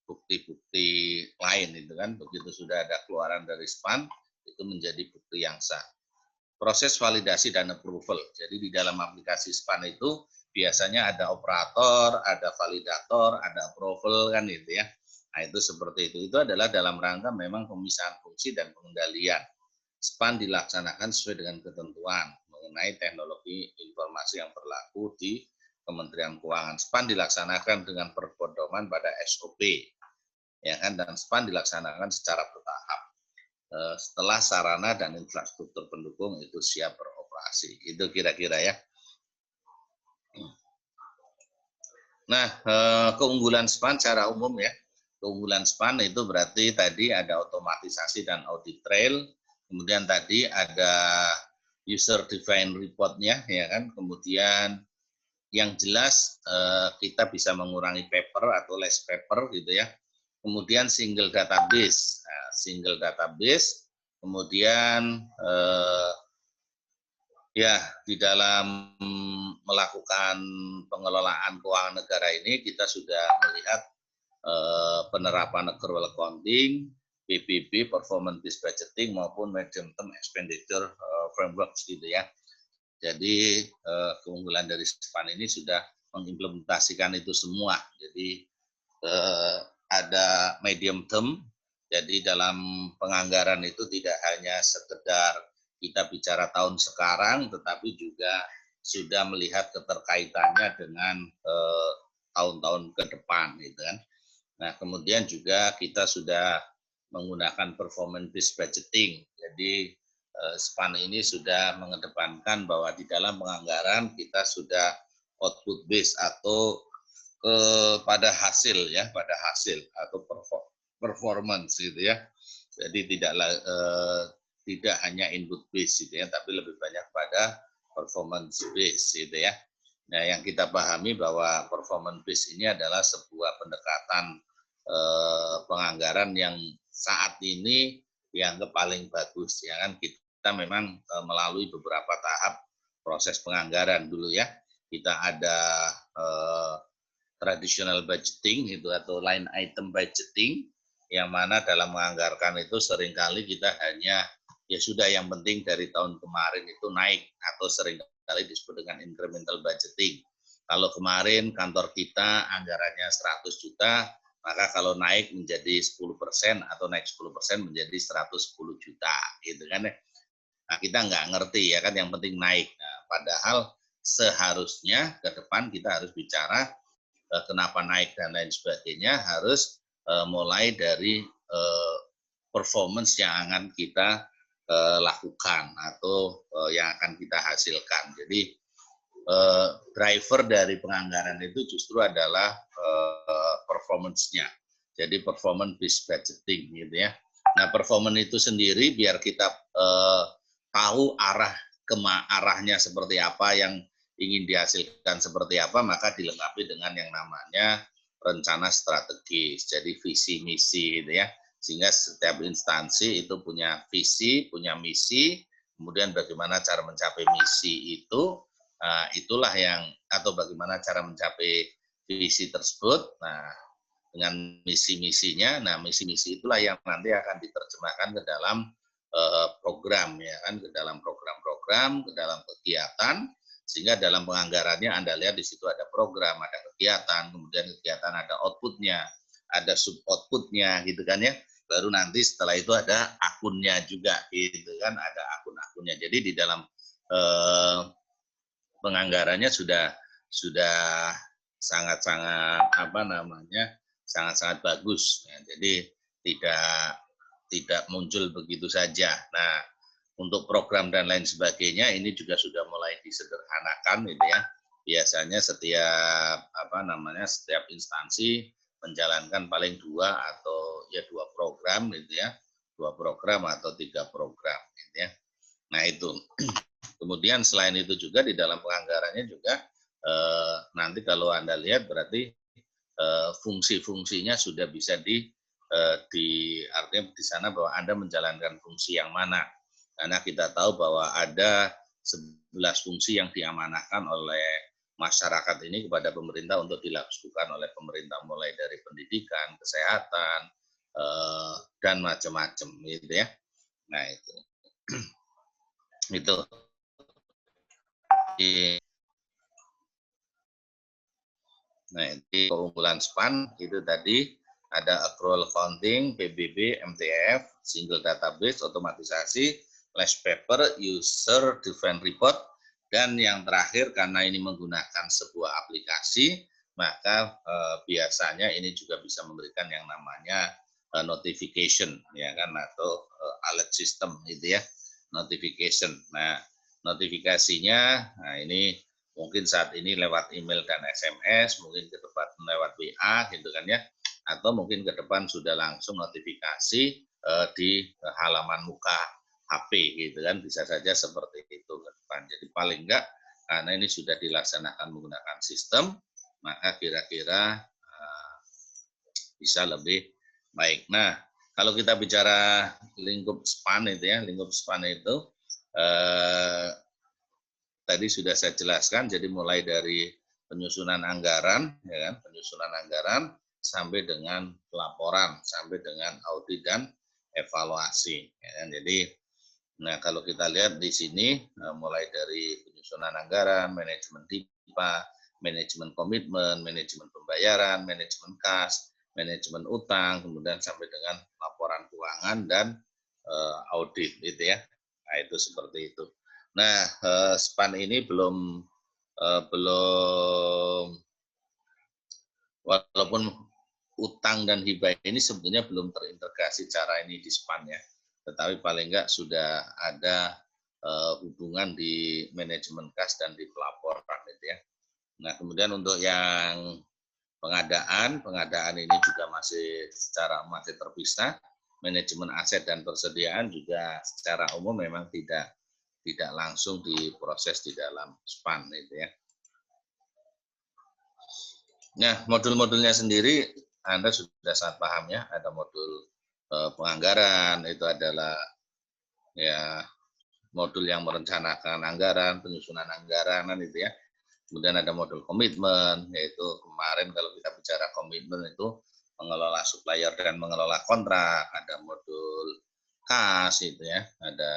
bukti-bukti lain itu kan. Begitu sudah ada keluaran dari SPAN, itu menjadi bukti yang sah. Proses validasi dan approval. Jadi di dalam aplikasi SPAN itu biasanya ada operator, ada validator, ada approval kan gitu ya. Nah itu seperti itu. Itu adalah dalam rangka memang pemisahan fungsi dan pengendalian. SPAN dilaksanakan sesuai dengan ketentuan mengenai teknologi informasi yang berlaku di Kementerian Keuangan. SPAN dilaksanakan dengan pedoman pada SOP, ya kan, dan SPAN dilaksanakan secara bertahap. Setelah sarana dan infrastruktur pendukung itu siap beroperasi. Itu kira-kira ya. Nah, keunggulan SPAN secara umum ya. Keunggulan SPAN itu berarti tadi ada otomatisasi dan audit trail. Kemudian tadi ada user defined report-nya ya kan. Kemudian yang jelas kita bisa mengurangi paper atau less paper gitu ya. Kemudian single database. Nah, single database. Kemudian ya di dalam melakukan pengelolaan keuangan negara ini kita sudah melihat penerapan accrual accounting, PBB, performance based budgeting maupun medium term expenditure frameworks gitu ya. Jadi keunggulan dari SPAN ini sudah mengimplementasikan itu semua. Jadi ada medium term, jadi dalam penganggaran itu tidak hanya sekedar kita bicara tahun sekarang, tetapi juga sudah melihat keterkaitannya dengan tahun-tahun ke depan gitu kan. Nah, kemudian juga kita sudah menggunakan performance based budgeting. Jadi SPAN ini sudah mengedepankan bahwa di dalam penganggaran kita sudah output based atau pada hasil ya, pada hasil atau performance gitu ya. Jadi tidak hanya input based gitu ya, tapi lebih banyak pada performance based gitu ya. Nah, yang kita pahami bahwa performance based ini adalah sebuah pendekatan penganggaran yang saat ini dianggap paling bagus ya kan. Kita memang melalui beberapa tahap proses penganggaran dulu ya. Kita ada traditional budgeting itu atau line item budgeting, yang mana dalam menganggarkan itu seringkali kita hanya ya sudah yang penting dari tahun kemarin itu naik, atau seringkali disebut dengan incremental budgeting. Kalau kemarin kantor kita anggarannya 100 juta, maka kalau naik menjadi 10% atau naik 10% menjadi 110 juta gitu kan ya. Nah, kita nggak ngerti ya kan, yang penting naik. Nah, padahal seharusnya ke depan kita harus bicara kenapa naik dan lain sebagainya, harus mulai dari performance yang akan kita lakukan atau yang akan kita hasilkan. Jadi driver dari penganggaran itu justru adalah performance-nya. Jadi performance based budgeting gitu ya. Nah, performance itu sendiri biar kita tahu arahnya seperti apa, yang ingin dihasilkan seperti apa, maka dilengkapi dengan yang namanya rencana strategis. Jadi visi misi gitu ya. sehingga setiap instansi itu punya visi, punya misi, kemudian bagaimana cara mencapai misi itu, itulah yang, atau bagaimana cara mencapai visi tersebut. Nah, dengan misi-misinya, nah misi-misi itulah yang nanti akan diterjemahkan ke dalam program, ya kan, ke dalam program-program, ke dalam kegiatan, sehingga dalam penganggarannya Anda lihat di situ ada program, ada kegiatan, kemudian kegiatan ada outputnya, ada sub outputnya, gitu kan ya. Baru nanti setelah itu ada akunnya juga, gitu kan, ada akun-akunnya. Jadi di dalam penganggarannya sudah sangat-sangat sangat-sangat bagus. Ya, jadi tidak muncul begitu saja. Nah, untuk program dan lain sebagainya ini juga sudah mulai disederhanakan, gitu ya. Biasanya setiap instansi menjalankan paling 2 atau ya 2 program, gitu ya, 2 program atau 3 program, gitu ya. Nah itu. Kemudian selain itu juga di dalam penganggarannya juga nanti kalau Anda lihat berarti fungsi-fungsinya sudah bisa artinya di sana bahwa Anda menjalankan fungsi yang mana. Karena kita tahu bahwa ada 11 fungsi yang diamanahkan oleh masyarakat ini kepada pemerintah untuk dilakukan oleh pemerintah, mulai dari pendidikan, kesehatan, dan macam-macam, gitu ya. Nah itu. Itu. Nah, di keunggulan SPAN itu tadi ada accrual accounting, PBB, MTF, single database, otomatisasi, flash paper, user defined report, dan yang terakhir karena ini menggunakan sebuah aplikasi, maka biasanya ini juga bisa memberikan yang namanya notification, ya kan, atau alert system, gitu ya, notification. Nah, notifikasinya, nah ini mungkin saat ini lewat email dan SMS, mungkin ke depan lewat WA, gitu kan ya, atau mungkin ke depan sudah langsung notifikasi di halaman muka HP, gitu kan, bisa saja seperti itu ke depan. Jadi paling enggak, karena ini sudah dilaksanakan menggunakan sistem, maka kira-kira bisa lebih baik. Nah, kalau kita bicara lingkup SPAN itu ya, lingkup SPAN itu tadi sudah saya jelaskan, jadi mulai dari penyusunan anggaran, ya kan, penyusunan anggaran sampai dengan pelaporan, sampai dengan audit dan evaluasi. Ya kan. Jadi, nah kalau kita lihat di sini, mulai dari penyusunan anggaran, manajemen DIPA, manajemen komitmen, manajemen pembayaran, manajemen kas, manajemen utang, kemudian sampai dengan laporan keuangan dan audit, gitu ya. Nah itu seperti itu. Nah, SPAN ini belum walaupun utang dan hibah ini sebetulnya belum terintegrasi cara ini di SPAN ya, tetapi paling enggak sudah ada hubungan di manajemen kas dan di pelaporan, gitu ya. Nah, kemudian untuk yang pengadaan ini juga masih terpisah. Manajemen aset dan persediaan juga secara umum memang tidak langsung diproses di dalam SPAN, itu ya. Nah, modul-modulnya sendiri Anda sudah sangat paham ya. Ada modul penganggaran, itu adalah ya modul yang merencanakan anggaran, penyusunan anggaran, itu ya. Kemudian ada modul komitmen, yaitu kemarin kalau kita bicara komitmen itu mengelola supplier dan mengelola kontrak. Ada modul kas, itu ya, ada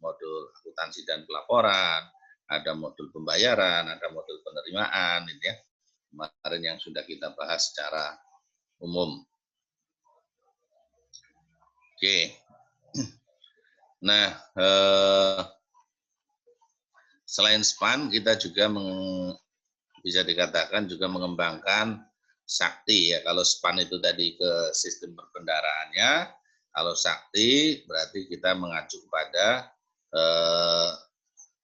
modul akuntansi dan pelaporan, ada modul pembayaran, ada modul penerimaan, itu ya, kemarin yang sudah kita bahas secara umum. Oke. Nah, selain SPAN kita juga bisa dikatakan juga mengembangkan sakti ya. Kalau SPAN itu tadi ke sistem perkendaraannya, kalau sakti berarti kita mengacu kepada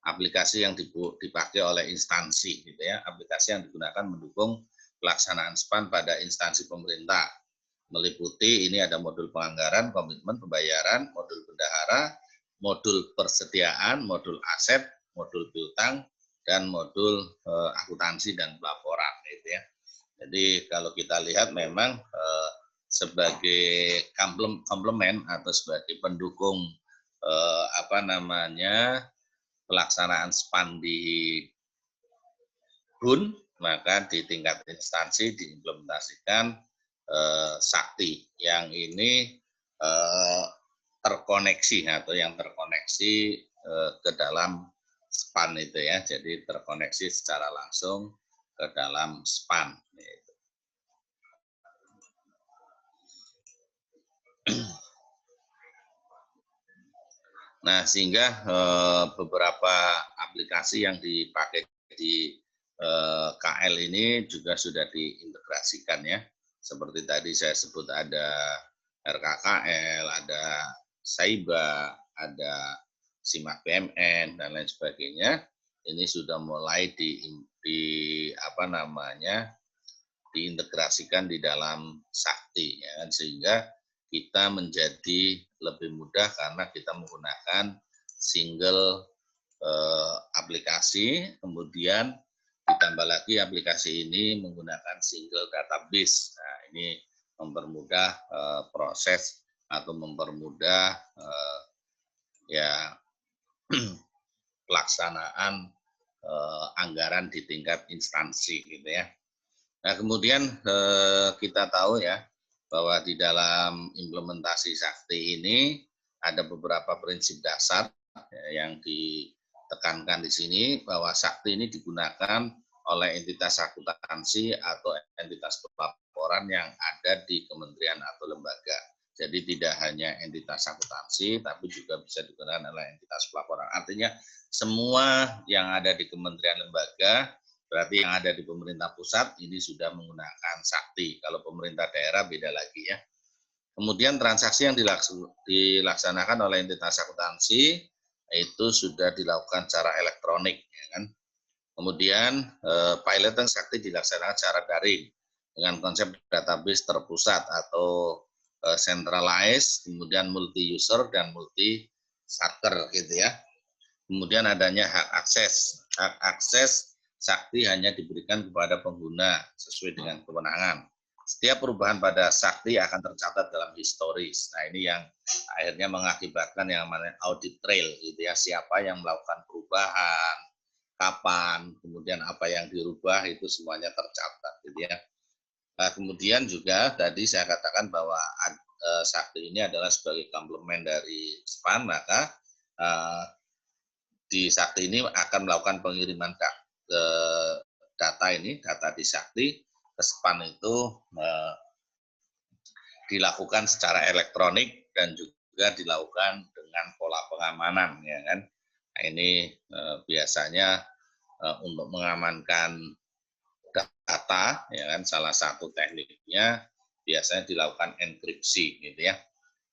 aplikasi yang dipakai oleh instansi, gitu ya. Aplikasi yang digunakan mendukung pelaksanaan SPAN pada instansi pemerintah. Meliputi ini ada modul penganggaran, komitmen, pembayaran, modul bendahara, modul persediaan, modul aset, modul piutang, dan modul akuntansi dan pelaporan, gitu ya. Jadi kalau kita lihat memang sebagai komplement atau sebagai pendukung pelaksanaan SPAN di BUN, maka di tingkat instansi diimplementasikan Sakti yang ini terkoneksi atau yang terkoneksi ke dalam SPAN itu ya, jadi terkoneksi secara langsung ke dalam SPAN. Nah, sehingga beberapa aplikasi yang dipakai di KL ini juga sudah diintegrasikan ya. Seperti tadi saya sebut ada RKKL, ada Saiba, ada Simak PMN dan lain sebagainya. Ini sudah mulai diintegrasikan di dalam Sakti ya kan, sehingga kita menjadi lebih mudah karena kita menggunakan single aplikasi, kemudian ditambah lagi aplikasi ini menggunakan single database. Nah, ini mempermudah proses atau mempermudah pelaksanaan anggaran di tingkat instansi gitu ya. Nah, kemudian kita tahu ya bahwa di dalam implementasi Sakti ini ada beberapa prinsip dasar yang ditekankan di sini, bahwa Sakti ini digunakan oleh entitas akuntansi atau entitas pelaporan yang ada di kementerian atau lembaga. Jadi tidak hanya entitas akuntansi, tapi juga bisa digunakan oleh entitas pelaporan. Artinya semua yang ada di kementerian lembaga, berarti yang ada di pemerintah pusat ini sudah menggunakan Sakti. Kalau pemerintah daerah beda lagi ya. Kemudian transaksi yang dilaksanakan oleh entitas akuntansi itu sudah dilakukan secara elektronik, ya kan. Kemudian piloting Sakti dilaksanakan secara daring dengan konsep database terpusat atau centralized, kemudian multi user dan multi starter gitu ya. Kemudian adanya hak akses. Hak akses Sakti hanya diberikan kepada pengguna sesuai dengan kewenangan. Setiap perubahan pada Sakti akan tercatat dalam historis. Nah, ini yang akhirnya mengakibatkan yang namanya audit trail gitu ya, siapa yang melakukan perubahan, kapan, kemudian apa yang dirubah, itu semuanya tercatat gitu ya. Nah, kemudian juga tadi saya katakan bahwa Sakti ini adalah sebagai komplement dari SPAN, maka di Sakti ini akan melakukan pengiriman data di Sakti ke SPAN itu dilakukan secara elektronik dan juga dilakukan dengan pola pengamanan ya kan. Nah, ini biasanya untuk mengamankan data ya kan, salah satu tekniknya biasanya dilakukan enkripsi gitu ya.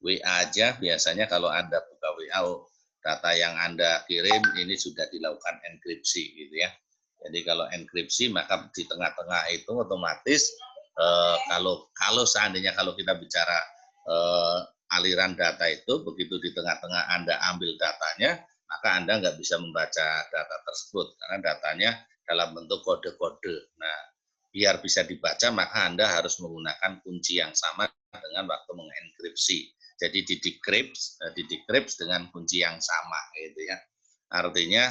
WA aja biasanya kalau Anda buka WA, data yang Anda kirim ini sudah dilakukan enkripsi gitu ya. Jadi kalau enkripsi maka di tengah-tengah itu otomatis kalau seandainya kalau kita bicara aliran data itu, begitu di tengah-tengah Anda ambil datanya, maka Anda nggak bisa membaca data tersebut karena datanya dalam bentuk kode-kode. Nah, biar bisa dibaca maka Anda harus menggunakan kunci yang sama dengan waktu mengenkripsi. Jadi didecrypt dengan kunci yang sama gitu ya. Artinya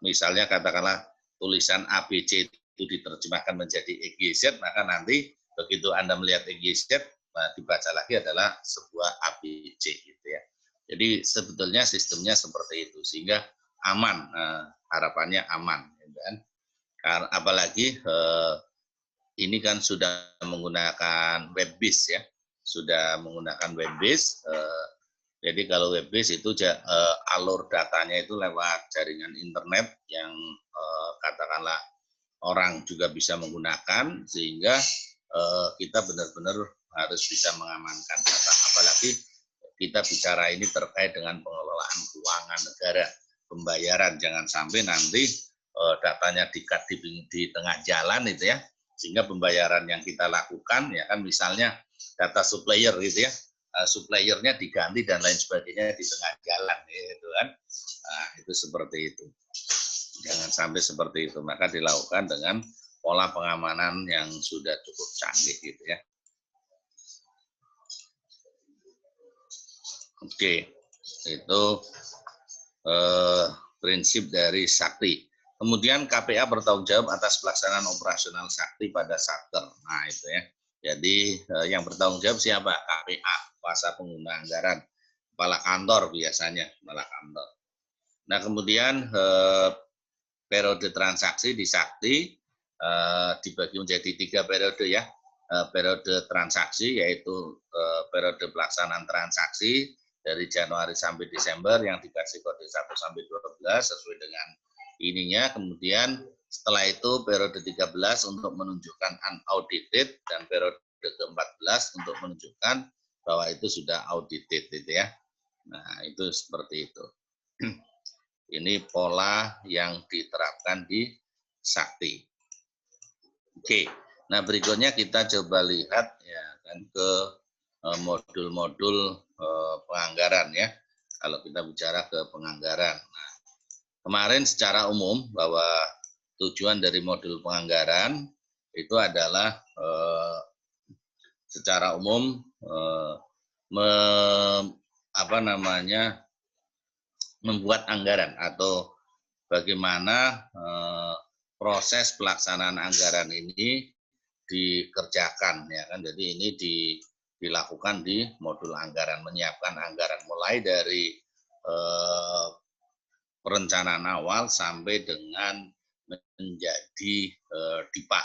misalnya katakanlah tulisan ABC itu diterjemahkan menjadi EGZ, maka nanti begitu Anda melihat EGZ dibaca lagi adalah sebuah ABC gitu ya. Jadi sebetulnya sistemnya seperti itu sehingga aman, harapannya aman gitu kan. Karena apalagi ini kan sudah menggunakan web base ya, sudah menggunakan web base. Jadi kalau web base itu alur datanya itu lewat jaringan internet yang katakanlah orang juga bisa menggunakan, sehingga kita benar-benar harus bisa mengamankan data. Apalagi kita bicara ini terkait dengan pengelolaan keuangan negara, pembayaran, jangan sampai nanti datanya di-cut di tengah jalan itu ya, sehingga pembayaran yang kita lakukan ya kan, misalnya data supplier gitu ya, suppliernya diganti dan lain sebagainya di tengah jalan gitu kan. Nah, itu seperti itu. Jangan sampai seperti itu, maka dilakukan dengan pola pengamanan yang sudah cukup canggih gitu ya. Oke, itu prinsip dari Sakti. Kemudian KPA bertanggung jawab atas pelaksanaan operasional Sakti pada Satker. Nah itu ya. Jadi yang bertanggung jawab siapa? KPA, kuasa pengguna anggaran, kepala kantor biasanya, kepala kantor. Nah kemudian periode transaksi di Sakti dibagi menjadi 3 periode ya. Periode transaksi yaitu periode pelaksanaan transaksi dari Januari sampai Desember yang dikasih kode 1 sampai 12 sesuai dengan ininya. Kemudian setelah itu periode 13 untuk menunjukkan unaudited dan periode ke-14 untuk menunjukkan bahwa itu sudah audited gitu ya. Nah, itu seperti itu. Ini pola yang diterapkan di Sakti. Oke. Nah, berikutnya kita coba lihat ya kan ke modul-modul penganggaran ya. Kalau kita bicara ke penganggaran. Nah, kemarin secara umum bahwa tujuan dari modul penganggaran itu adalah secara umum membuat anggaran atau bagaimana proses pelaksanaan anggaran ini dikerjakan ya kan. Jadi ini dilakukan di modul anggaran, menyiapkan anggaran mulai dari perencanaan awal sampai dengan menjadi DIPA,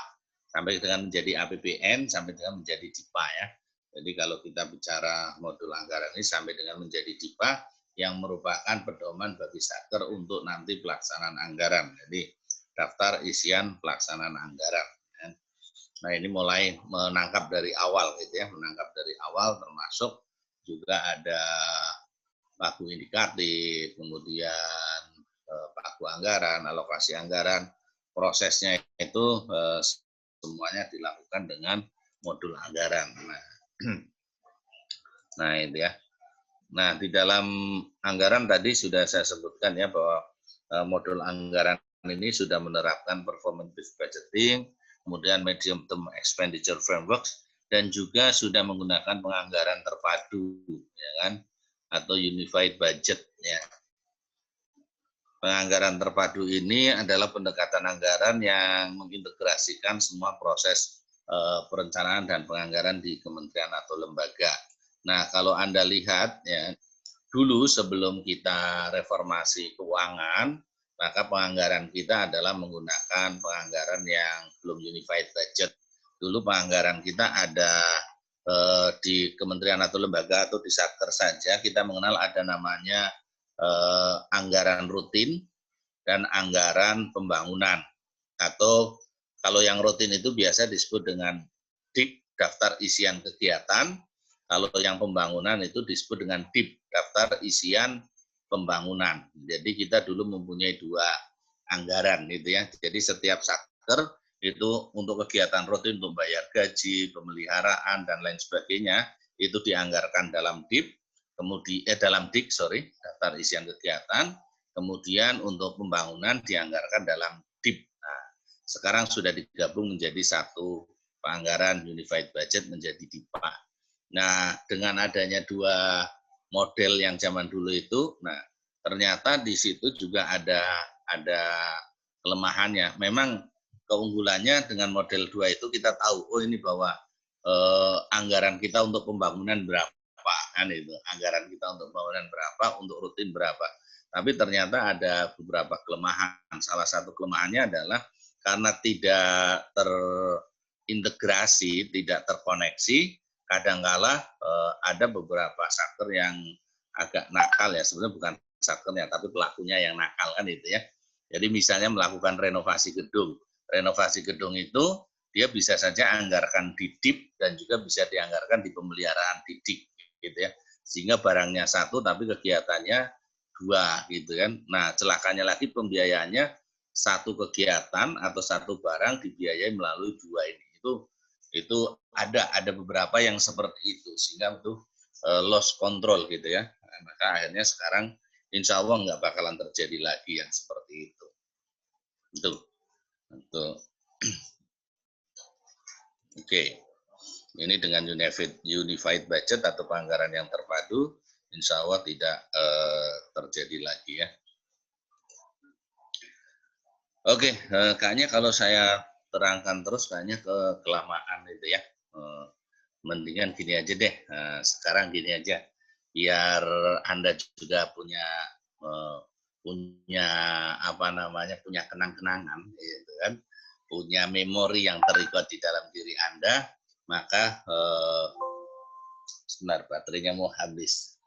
sampai dengan menjadi APBN, sampai dengan menjadi DIPA ya. Jadi kalau kita bicara modul anggaran ini sampai dengan menjadi DIPA yang merupakan pedoman bagi Satker untuk nanti pelaksanaan anggaran. Jadi daftar isian pelaksanaan anggaran. Ya. Nah ini mulai menangkap dari awal gitu ya, menangkap dari awal termasuk juga ada pagu indikatif, kemudian pagu anggaran, alokasi anggaran, prosesnya itu semuanya dilakukan dengan modul anggaran. Nah itu ya. Nah di dalam anggaran tadi sudah saya sebutkan ya bahwa modul anggaran ini sudah menerapkan performance-based budgeting, kemudian medium term expenditure frameworks, dan juga sudah menggunakan penganggaran terpadu, ya kan, atau unified budget ya. Penganggaran terpadu ini adalah pendekatan anggaran yang mengintegrasikan semua proses perencanaan dan penganggaran di kementerian atau lembaga. Nah, kalau Anda lihat ya, dulu sebelum kita reformasi keuangan, maka penganggaran kita adalah menggunakan penganggaran yang belum unified budget. Dulu penganggaran kita ada di kementerian atau lembaga atau di Satker saja kita mengenal ada namanya anggaran rutin dan anggaran pembangunan, atau kalau yang rutin itu biasa disebut dengan DIP, daftar isian kegiatan. Kalau yang pembangunan itu disebut dengan DIP, daftar isian pembangunan. Jadi kita dulu mempunyai 2 anggaran gitu ya. Jadi setiap Satker itu untuk kegiatan rutin untuk bayar gaji, pemeliharaan dan lain sebagainya itu dianggarkan dalam DIP, kemudian dalam DIK, daftar isian kegiatan. Kemudian untuk pembangunan dianggarkan dalam DIP. Nah, sekarang sudah digabung menjadi satu penganggaran unified budget menjadi DIPA. Nah, dengan adanya 2 model yang zaman dulu itu, nah ternyata di situ juga ada kelemahannya. Memang keunggulannya dengan model 2 itu kita tahu, oh ini bahwa anggaran kita untuk pembangunan berapa, kan itu. Anggaran kita untuk pembangunan berapa, untuk rutin berapa. Tapi ternyata ada beberapa kelemahan. Salah satu kelemahannya adalah karena tidak terintegrasi, tidak terkoneksi, kadangkala ada beberapa Satker yang agak nakal ya, sebenarnya bukan Satkernya, tapi pelakunya yang nakal kan itu ya. Jadi misalnya melakukan renovasi gedung. Renovasi gedung itu dia bisa saja anggarkan di DIP dan juga bisa dianggarkan di pemeliharaan di DIK gitu ya. Sehingga barangnya satu tapi kegiatannya 2 gitu kan. Nah, celakanya lagi pembiayaannya satu kegiatan atau satu barang dibiayai melalui 2 ini. Itu ada beberapa yang seperti itu sehingga itu loss control gitu ya. Nah, maka akhirnya sekarang insya Allah nggak bakalan terjadi lagi yang seperti itu. Itu. Oke. Ini dengan unified budget atau penganggaran yang terpadu, insya Allah tidak terjadi lagi ya. Oke, kayaknya kalau saya terangkan terus kayaknya kelamaan itu ya. Mendingan gini aja deh. Sekarang gini aja, biar Anda juga punya apa namanya, punya kenang-kenangan, gitu kan, punya memori yang terikat di dalam diri Anda, maka sebentar baterainya mau habis.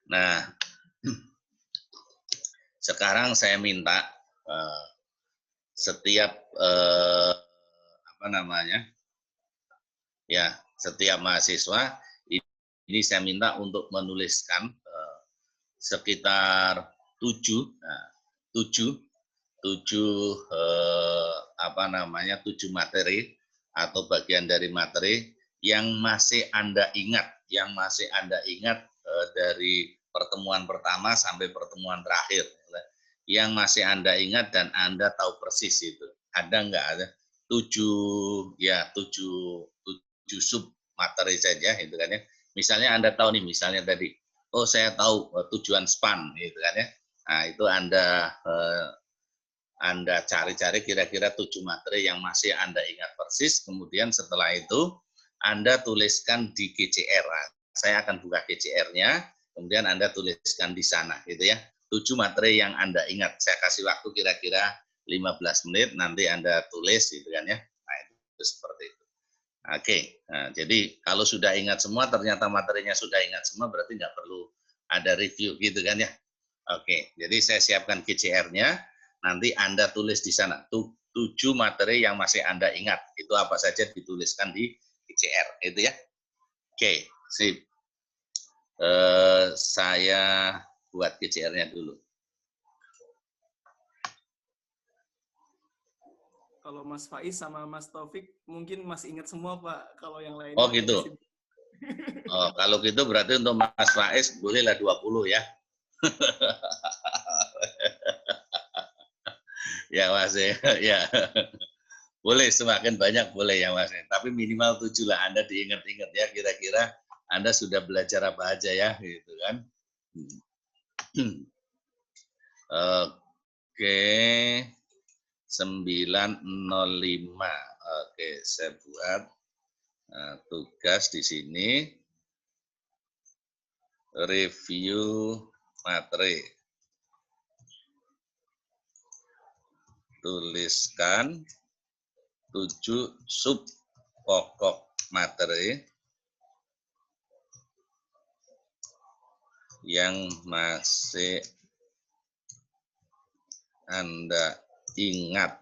Nah, sekarang saya minta setiap apa namanya, ya, setiap mahasiswa ini saya minta untuk menuliskan sekitar 7 apa namanya, 7 materi atau bagian dari materi yang masih Anda ingat, dari pertemuan pertama sampai pertemuan terakhir, yang masih Anda ingat dan Anda tahu persis itu. Ada nggak? Ada 7 sub materi saja, itu kan ya. Misalnya Anda tahu nih, misalnya tadi, oh saya tahu tujuan SPAN, gitu kan ya. Nah itu Anda cari-cari kira-kira 7 materi yang masih Anda ingat persis, kemudian setelah itu Anda tuliskan di GCR. Saya akan buka GCR-nya, kemudian Anda tuliskan di sana, gitu ya. 7 materi yang Anda ingat. Saya kasih waktu kira-kira 15 menit, nanti Anda tulis, gitu kan ya. Nah, itu seperti itu. Oke, nah, jadi kalau sudah ingat semua, ternyata materinya sudah ingat semua, berarti nggak perlu ada review, gitu kan ya. Oke, jadi saya siapkan GCR-nya, nanti Anda tulis di sana. 7 materi yang masih Anda ingat, itu apa saja dituliskan di GCR, itu ya. Oke, sip. Saya buat GCR-nya dulu. Kalau Mas Faiz sama Mas Taufik mungkin masih ingat semua, Pak. Kalau yang lainnya Oh gitu. Oh, kalau gitu berarti untuk Mas Faiz bolehlah 20 ya. Ya Mas ya. Boleh semakin banyak boleh ya Mas. Tapi minimal 7 lah, Anda diingat-ingat ya, kira-kira Anda sudah belajar apa aja ya, gitu kan. Oke. 905. Oke, saya buat tugas di sini. Review materi. Tuliskan 7 sub pokok materi yang masih Anda ingat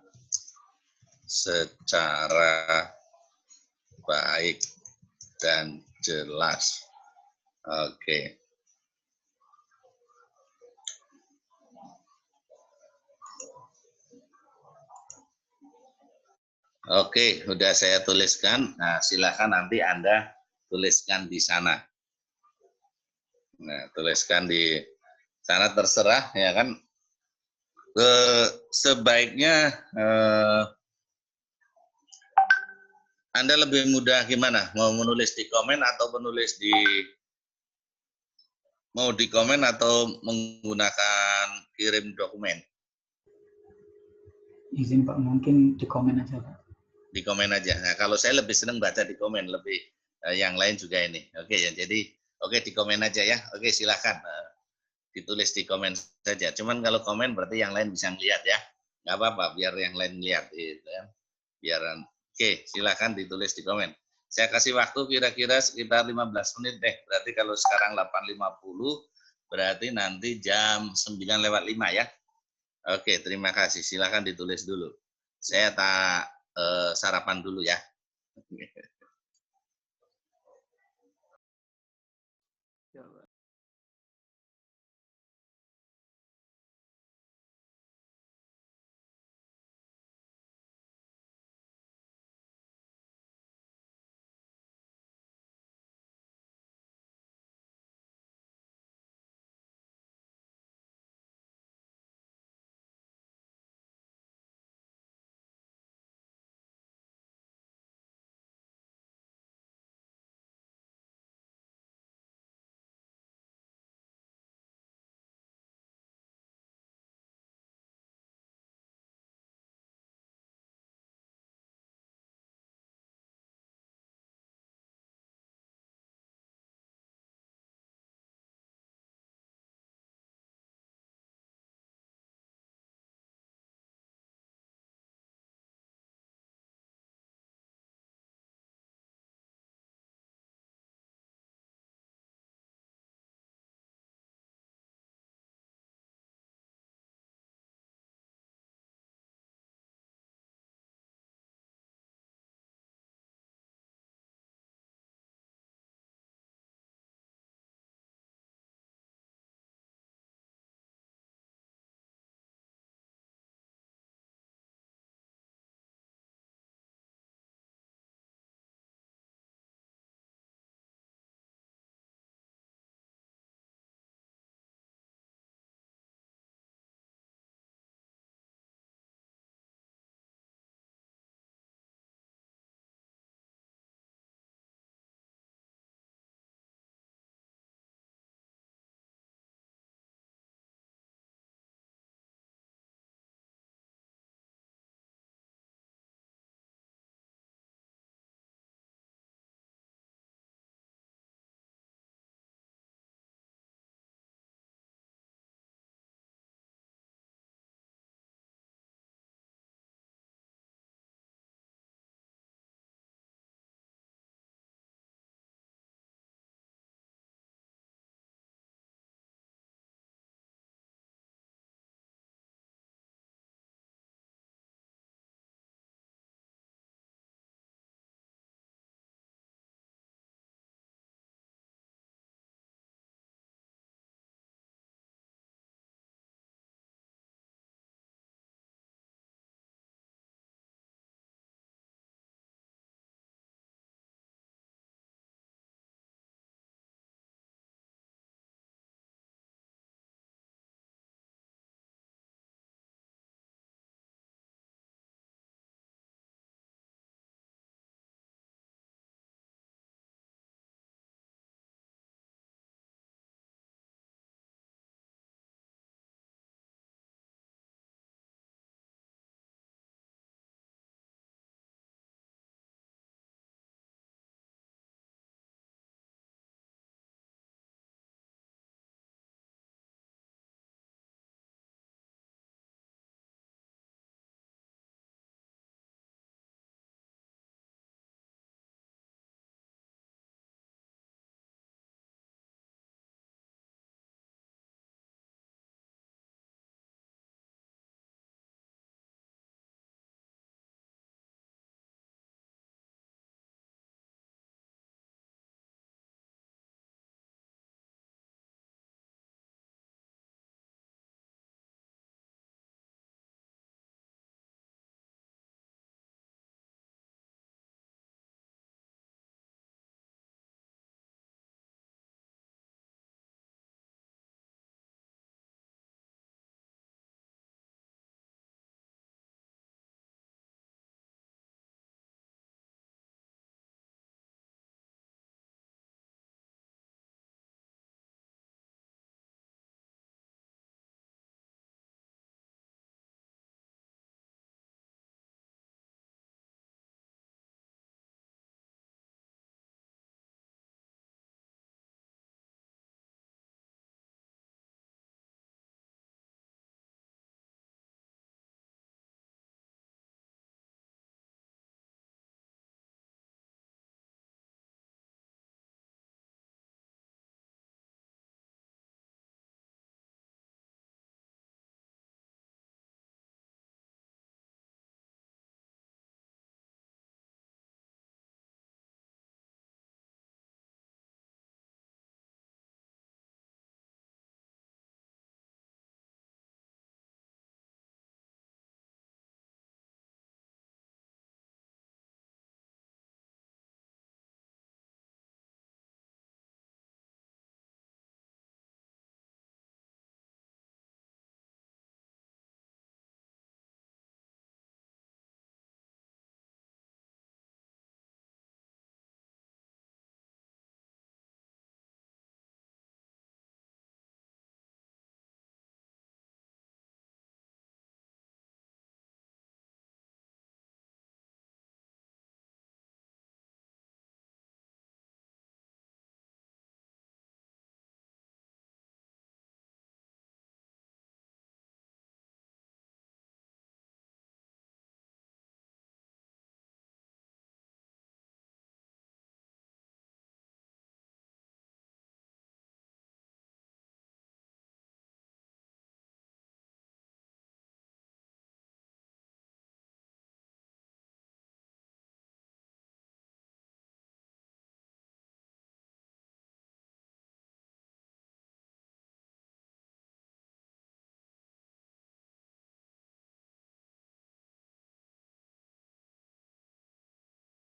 secara baik dan jelas. Oke. Oke, sudah saya tuliskan. Nah, silakan nanti Anda tuliskan di sana. Nah, tuliskan di sana, terserah ya kan. Sebaiknya Anda lebih mudah gimana? Mau menulis di komen atau menulis di komen atau menggunakan kirim dokumen? Izin Pak, mungkin di komen aja Pak. Di komen aja. Nah, kalau saya lebih senang baca di komen, lebih yang lain juga ini. Oke ya, jadi oke di komen aja ya. Oke, silakan ditulis di komen saja. Cuman kalau komen berarti yang lain bisa ngeliat ya. Nggak apa-apa, biar yang lain lihat gitu ya. Biar oke, silakan ditulis di komen. Saya kasih waktu kira-kira sekitar 15 menit deh. Berarti kalau sekarang 8.50, berarti nanti jam 9:05 ya. Oke, terima kasih. Silakan ditulis dulu. Saya sarapan dulu ya.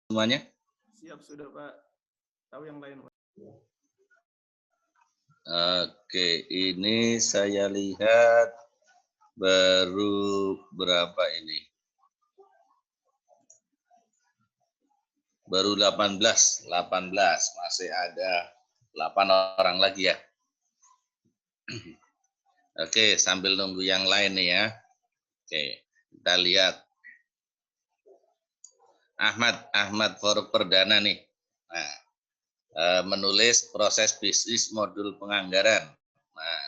semuanya? Siap sudah Pak. Tahu yang lain Pak. Oke, ini saya lihat baru berapa ini? Baru 18, masih ada 8 orang lagi ya. Oke, sambil nunggu yang lain nih ya. Oke, kita lihat. Ahmad Faruk Perdana nih. Nah, menulis proses bisnis modul penganggaran. Nah,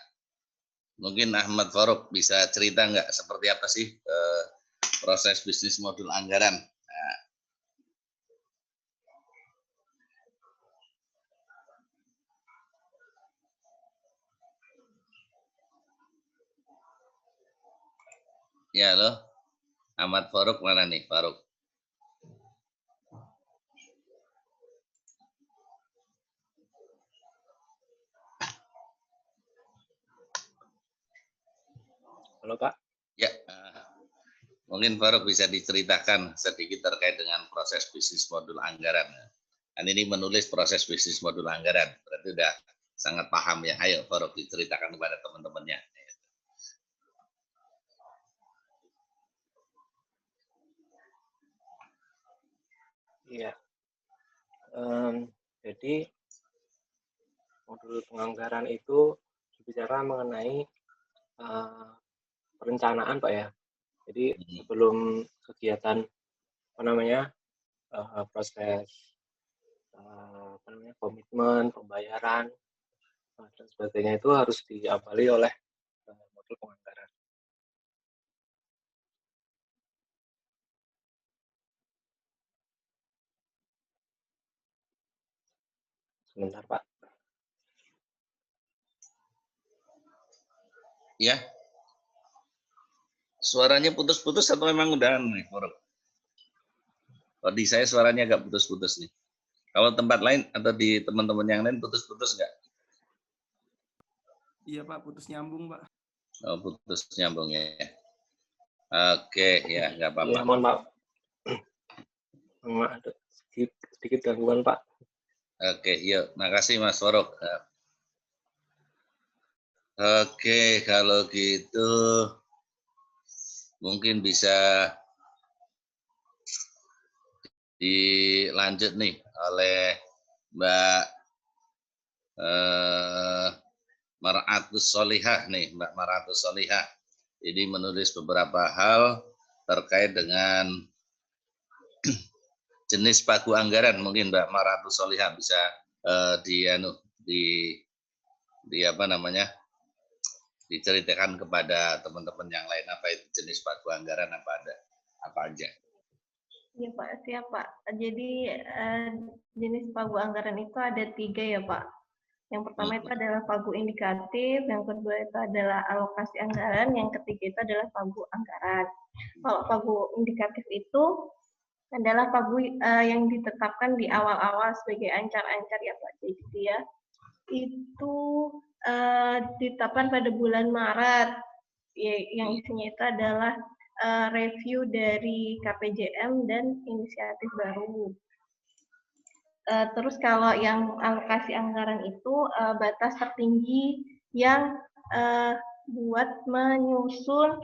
mungkin Ahmad Faruk bisa cerita nggak seperti apa sih proses bisnis modul anggaran? Nah. Ya loh, Ahmad Faruk mana nih Faruk? Halo Pak. Ya, mungkin Faruk bisa diceritakan sedikit terkait dengan proses bisnis modul anggaran. Dan ini menulis proses bisnis modul anggaran, berarti udah sangat paham ya. Ayo Faruk diceritakan kepada teman-temannya. Iya. Jadi modul penganggaran itu berbicara mengenai perencanaan Pak ya. Jadi sebelum kegiatan proses komitmen, pembayaran dan sebagainya itu harus diawali oleh modul penganggaran. Sebentar Pak. Ya. Suaranya putus-putus atau memang udah nih, Faruk? Oh, di saya suaranya agak putus-putus nih. Kalau tempat lain atau di teman-teman yang lain putus-putus nggak? Iya Pak, putus nyambung Pak. Oh, putus nyambung ya. Oke, ya nggak apa-apa. Ya, mohon maaf. Ada sedikit gangguan Pak. Oke, yuk. Makasih Mas Faruk. Oke, kalau gitu mungkin bisa dilanjut nih oleh Mbak Maratus Solihah nih, Mbak Maratus Solihah. Jadi menulis beberapa hal terkait dengan jenis pagu anggaran. Mungkin Mbak Maratus Solihah bisa diceritakan kepada teman-teman yang lain apa itu jenis pagu anggaran apa aja. Iya Pak, siap Pak. Jadi jenis pagu anggaran itu ada 3 ya Pak. Yang pertama itu adalah pagu indikatif, yang kedua itu adalah alokasi anggaran, yang ketiga itu adalah pagu anggaran. Kalau pagu indikatif itu adalah pagu yang ditetapkan di awal-awal sebagai ancar-ancar ya Pak. Jadi dia itu ditetapkan pada bulan Maret, yang isinya itu adalah review dari KPJM dan inisiatif baru. Terus kalau yang alokasi anggaran itu batas tertinggi yang buat menyusun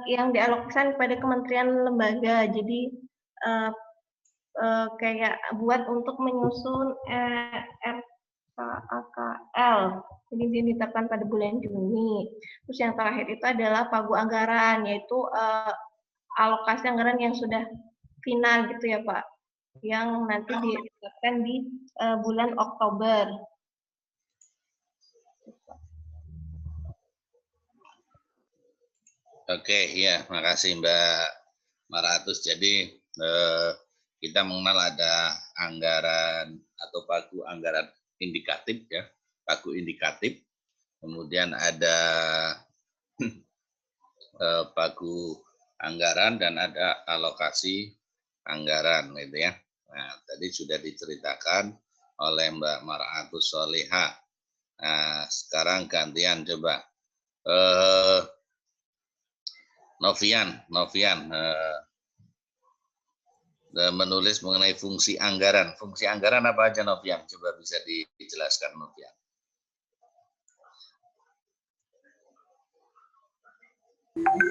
yang dialokasikan pada kementerian lembaga. Jadi kayak buat untuk menyusun RKAKL. Jadi ditetapkan pada bulan Juni. Terus yang terakhir itu adalah pagu anggaran, yaitu alokasi anggaran yang sudah final gitu ya Pak, yang nanti ditetapkan di bulan Oktober. Oke, ya, makasih Mbak Maratus. Jadi kita mengenal ada anggaran atau pagu anggaran indikatif ya, pagu indikatif. Kemudian ada pagu anggaran dan ada alokasi anggaran gitu ya. Nah, tadi sudah diceritakan oleh Mbak Maratus Solihah. Nah, sekarang gantian coba Novian, menulis mengenai fungsi anggaran. Fungsi anggaran apa aja, Novian? Coba bisa dijelaskan, Novian.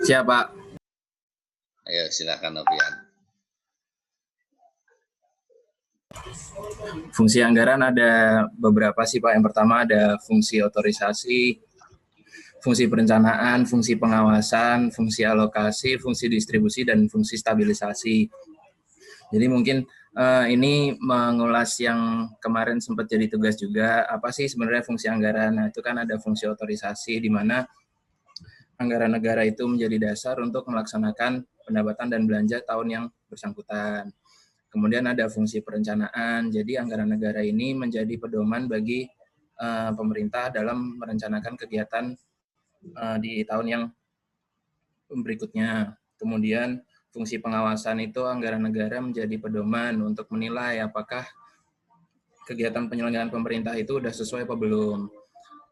Siap, Pak. Ayo, silakan, Novian. Fungsi anggaran ada beberapa sih, Pak. Yang pertama ada fungsi otorisasi, fungsi perencanaan, fungsi pengawasan, fungsi alokasi, fungsi distribusi, dan fungsi stabilisasi. Jadi mungkin ini mengulas yang kemarin sempat jadi tugas juga, apa sih sebenarnya fungsi anggaran. Nah, itu kan ada fungsi otorisasi, di mana anggaran negara itu menjadi dasar untuk melaksanakan pendapatan dan belanja tahun yang bersangkutan. Kemudian ada fungsi perencanaan, jadi anggaran negara ini menjadi pedoman bagi pemerintah dalam merencanakan kegiatan di tahun yang berikutnya. Kemudian fungsi pengawasan itu anggaran negara menjadi pedoman untuk menilai apakah kegiatan penyelenggaraan pemerintah itu sudah sesuai apa belum.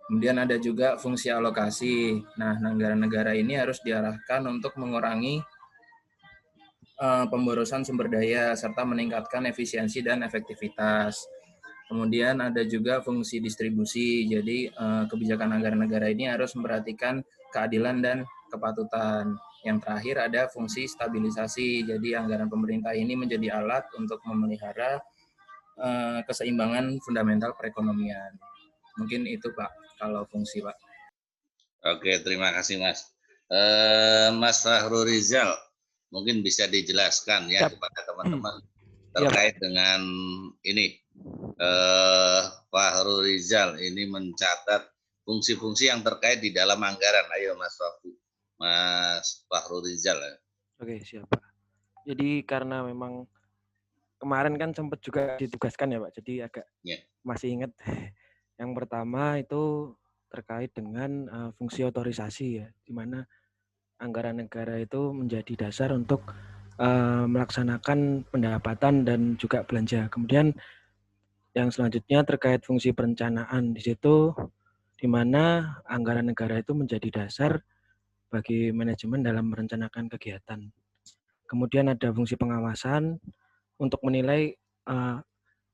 Kemudian ada juga fungsi alokasi. Nah, anggaran negara ini harus diarahkan untuk mengurangi pemborosan sumber daya serta meningkatkan efisiensi dan efektivitas. Kemudian ada juga fungsi distribusi. Jadi kebijakan anggaran negara ini harus memperhatikan keadilan dan kepatutan. Yang terakhir ada fungsi stabilisasi. Jadi anggaran pemerintah ini menjadi alat untuk memelihara keseimbangan fundamental perekonomian. Mungkin itu, Pak, kalau fungsi, Pak. Oke, terima kasih, Mas. Mas Fahrul Rizal, mungkin bisa dijelaskan ya kepada teman-teman terkait dengan ini. Fahrul Rizal ini mencatat fungsi-fungsi yang terkait di dalam anggaran. Ayo, Mas Fahrul Rizal. Oke, siap, Pak. Jadi karena memang kemarin kan sempat juga ditugaskan ya, Pak. Jadi agak masih ingat. Yang pertama itu terkait dengan fungsi otorisasi ya, di mana anggaran negara itu menjadi dasar untuk melaksanakan pendapatan dan juga belanja. Kemudian yang selanjutnya terkait fungsi perencanaan, di situ di mana anggaran negara itu menjadi dasar bagi manajemen dalam merencanakan kegiatan. Kemudian ada fungsi pengawasan untuk menilai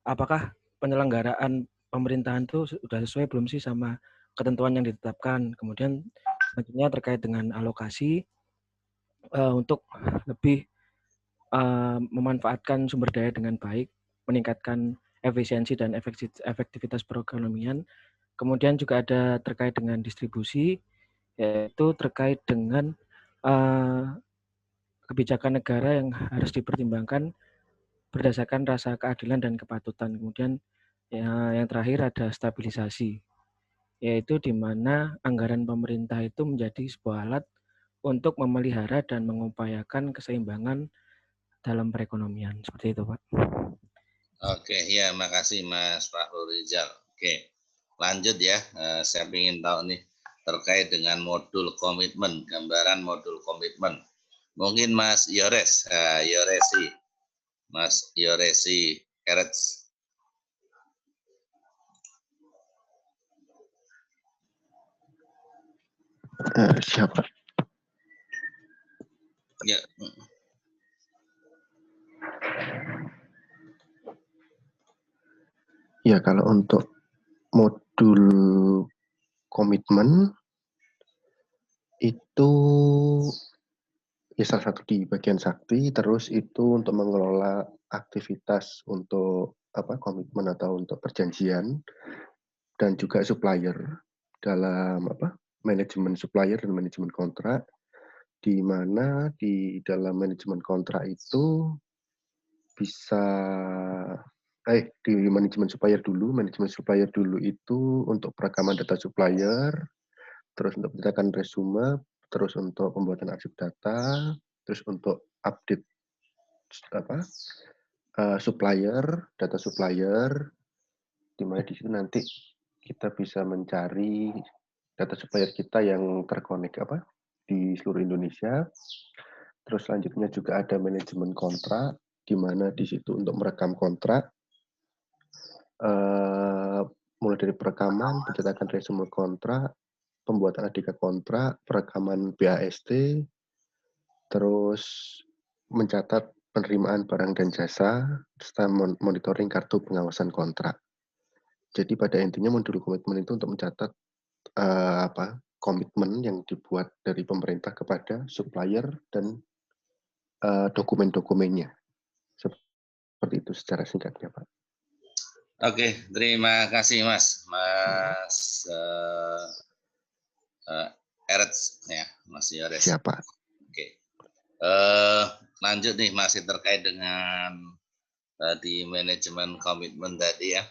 apakah penyelenggaraan pemerintahan itu sudah sesuai belum sih sama ketentuan yang ditetapkan. Kemudian selanjutnya terkait dengan alokasi untuk lebih memanfaatkan sumber daya dengan baik, meningkatkan efisiensi dan efektivitas perekonomian. Kemudian juga ada terkait dengan distribusi, yaitu terkait dengan kebijakan negara yang harus dipertimbangkan berdasarkan rasa keadilan dan kepatutan. Kemudian yang terakhir ada stabilisasi, yaitu di mana anggaran pemerintah itu menjadi sebuah alat untuk memelihara dan mengupayakan keseimbangan dalam perekonomian. Seperti itu, Pak. Oke, ya, makasih Mas Fahrul Rizal. Oke, lanjut ya. Saya ingin tahu nih terkait dengan modul komitmen, gambaran modul komitmen. Mungkin Mas Yoresi, Mas Yoresi Erets. Siapa? Ya. Ya, kalau untuk modul komitmen itu ya salah satu di bagian sakti, terus itu untuk mengelola aktivitas untuk komitmen atau untuk perjanjian dan juga supplier dalam manajemen supplier dan manajemen kontrak, di mana di dalam manajemen kontrak itu bisa di manajemen supplier dulu itu untuk perekaman data supplier, terus untuk pencetakan resume, terus untuk pembuatan arsip data, terus untuk update supplier, data supplier, di mana di situ nanti kita bisa mencari data supplier kita yang terkonek di seluruh Indonesia. Terus selanjutnya juga ada manajemen kontrak, di mana di situ untuk merekam kontrak, mulai dari perekaman, pencetakan resume kontrak, pembuatan ADK kontrak, perekaman BAST, terus mencatat penerimaan barang dan jasa, serta monitoring kartu pengawasan kontrak. Jadi pada intinya modul komitmen itu untuk mencatat komitmen yang dibuat dari pemerintah kepada supplier dan dokumen-dokumennya. Seperti itu secara singkatnya, Pak. Oke, terima kasih Mas Erets ya, Mas Yores. Siapa? Oke. Lanjut nih, masih terkait dengan di manajemen komitmen tadi ya.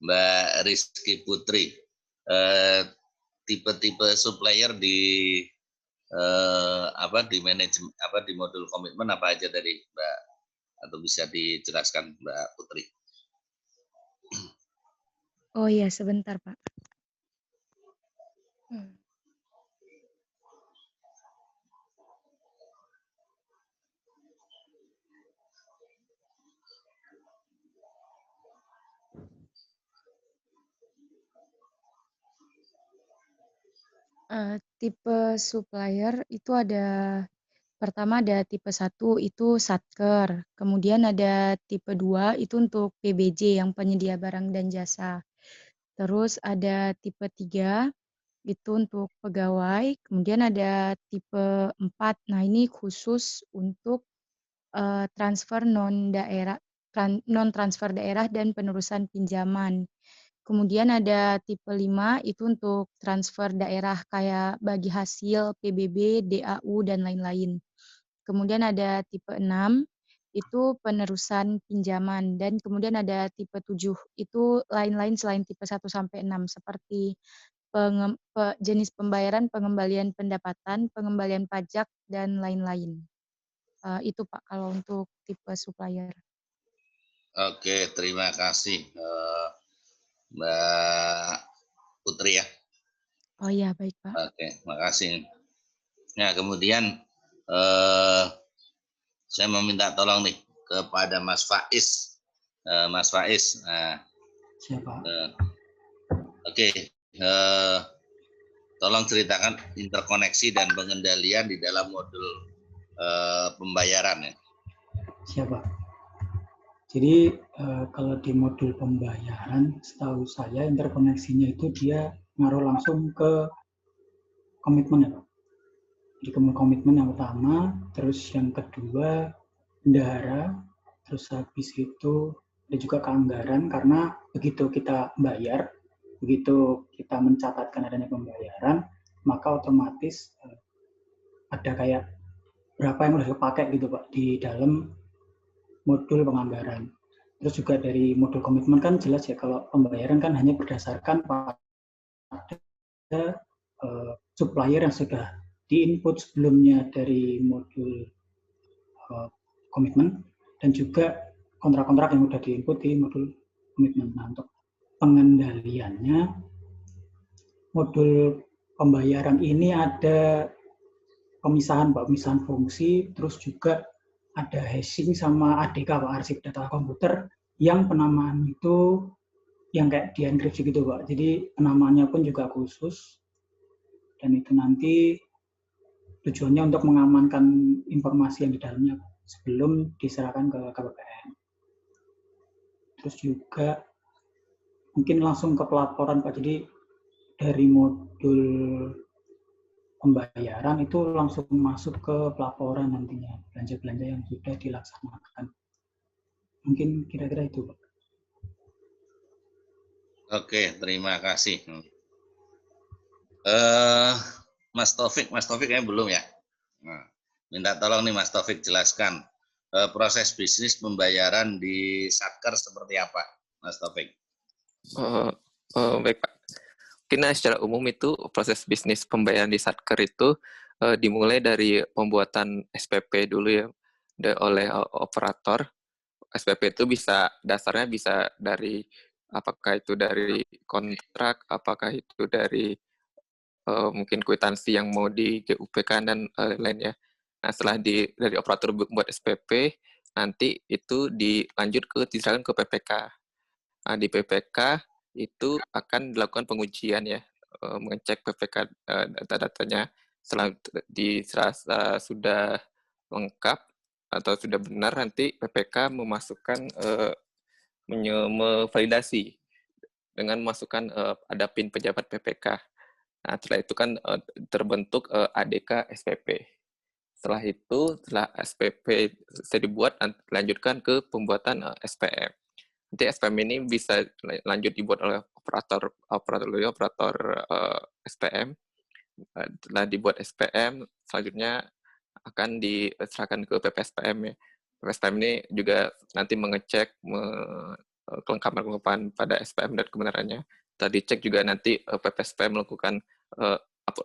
Mbak Rizky Putri, tipe-tipe supplier di di manajemen di modul komitmen apa aja dari Mbak, atau bisa dijelaskan Mbak Putri? Oh iya, sebentar Pak. Tipe supplier itu pertama ada tipe 1 itu Satker, kemudian ada tipe 2 itu untuk PBJ yang penyedia barang dan jasa. Terus ada tipe 3 itu untuk pegawai, kemudian ada tipe 4, nah ini khusus untuk transfer non-transfer daerah dan penerusan pinjaman. Kemudian ada tipe 5 itu untuk transfer daerah kayak bagi hasil, PBB, DAU, dan lain-lain. Kemudian ada tipe 6 itu penerusan pinjaman. Dan kemudian ada tipe 7 itu lain-lain selain tipe 1 sampai 6 seperti jenis pembayaran, pengembalian pendapatan, pengembalian pajak, dan lain-lain. Itu Pak kalau untuk tipe supplier. Oke, terima kasih Mbak Putri ya. Oh iya, baik Pak. Oke, makasih. Nah, kemudian saya meminta tolong nih kepada Mas Faiz. Mas Faiz. Nah, siapa? Oke. Tolong ceritakan interkoneksi dan pengendalian di dalam modul pembayaran ya. Siapa? Jadi kalau di modul pembayaran, setahu saya interkoneksinya itu dia ngaruh langsung ke komitmen ya Pak. Jadi komitmen yang pertama, terus yang kedua bendahara, terus habis itu ada juga keanggaran, karena begitu kita bayar, begitu kita mencatatkan adanya pembayaran, maka otomatis ada kayak berapa yang udah dipakai gitu Pak di dalam modul penganggaran. Terus juga dari modul komitmen kan jelas ya kalau pembayaran kan hanya berdasarkan pada supplier yang sudah diinput sebelumnya dari modul komitmen dan juga kontrak-kontrak yang sudah diinput di modul komitmen. Nah, untuk pengendaliannya modul pembayaran ini ada pemisahan fungsi, terus juga ada hashing sama ADK Pak, arsip data komputer, yang penamaan itu yang kayak dienkripsi gitu Pak. Jadi penamaannya pun juga khusus, dan itu nanti tujuannya untuk mengamankan informasi yang di dalamnya sebelum diserahkan ke KPPN. Terus juga mungkin langsung ke pelaporan Pak. Jadi dari modul pembayaran itu langsung masuk ke pelaporan nantinya, belanja-belanja yang sudah dilaksanakan. Mungkin kira-kira itu, Pak. Oke, terima kasih. Mas Taufik kayaknya belum ya. Nah, minta tolong nih Mas Taufik jelaskan proses bisnis pembayaran di Satker seperti apa, Mas Taufik? Baik Pak. Mungkin secara umum itu proses bisnis pembayaran di Satker itu dimulai dari pembuatan SPP dulu ya oleh operator. SPP itu dasarnya bisa dari apakah itu dari kontrak, apakah itu dari mungkin kwitansi yang mau di GUP-kan dan lainnya. Nah, setelah dari operator buat SPP, nanti itu diserahkan ke PPK. Nah, di PPK itu akan dilakukan pengujian ya, mengecek PPK data-datanya. Setelah dirasa sudah lengkap, atau sudah benar, nanti PPK memasukkan memvalidasi dengan memasukkan ada PIN pejabat PPK. Nah, setelah itu kan terbentuk ADK SPP. Setelah itu, setelah SPP saya dibuat, lanjutkan ke pembuatan SPM. Nanti SPM ini bisa lanjut dibuat oleh operator SPM. Setelah dibuat SPM, selanjutnya akan diserahkan ke PPSPM ya. PPSPM ini juga nanti mengecek kelengkapan pada SPM dan kebenarannya. Tadi cek juga nanti PPSPM melakukan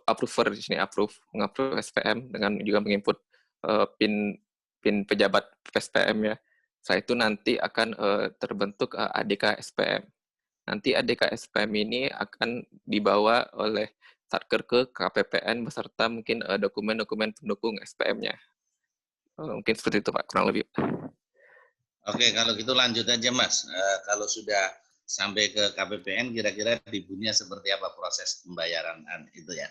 approver di sini, mengapprove SPM dengan juga menginput PIN pejabat PPSPM ya. Setelah itu nanti akan terbentuk ADK SPM. Nanti ADK SPM ini akan dibawa oleh Satker ke KPPN beserta mungkin dokumen-dokumen pendukung SPM-nya. Mungkin seperti itu Pak, kurang lebih. Oke, kalau gitu lanjut aja Mas. Kalau sudah sampai ke KPPN, kira-kira dibuatnya seperti apa proses pembayaran itu ya?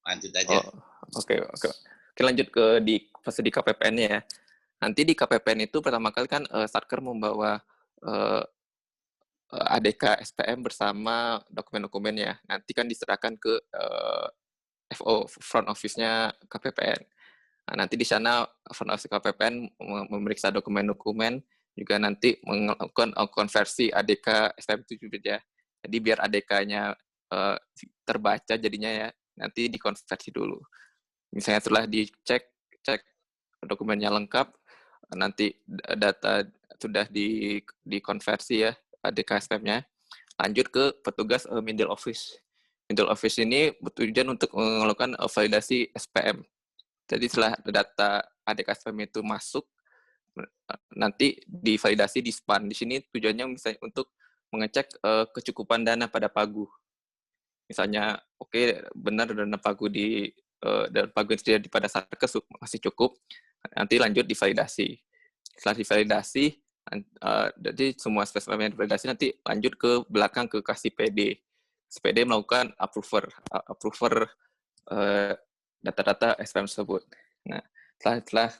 Lanjut aja. Oke, lanjut ke fase di KPPN ya. Nanti di KPPN itu pertama kali kan Satker membawa ADK SPM bersama dokumen-dokumennya. Nanti kan diserahkan ke FO, front office-nya KPPN. Nah, nanti di sana front office KPPN memeriksa dokumen-dokumen, juga nanti melakukan konversi ADK SPM itu juga ya. Jadi biar ADK-nya terbaca jadinya ya, nanti dikonversi dulu. Misalnya setelah cek dokumennya lengkap, nanti data sudah dikonversi ya ADK SPM-nya, lanjut ke petugas middle office. Middle office ini bertujuan untuk melakukan validasi SPM. Jadi setelah data ADK SPM itu masuk, nanti divalidasi di SPAN. Di sini tujuannya misalnya untuk mengecek kecukupan dana pada pagu. Misalnya, oke, benar dana pagu dan pagu yang terjadi pada Satkes masih cukup, nanti lanjut divalidasi. Setelah divalidasi, jadi semua spesimen yang divalidasi nanti lanjut ke belakang ke kasih PD. PD melakukan approver data-data SPM tersebut. Nah, setelah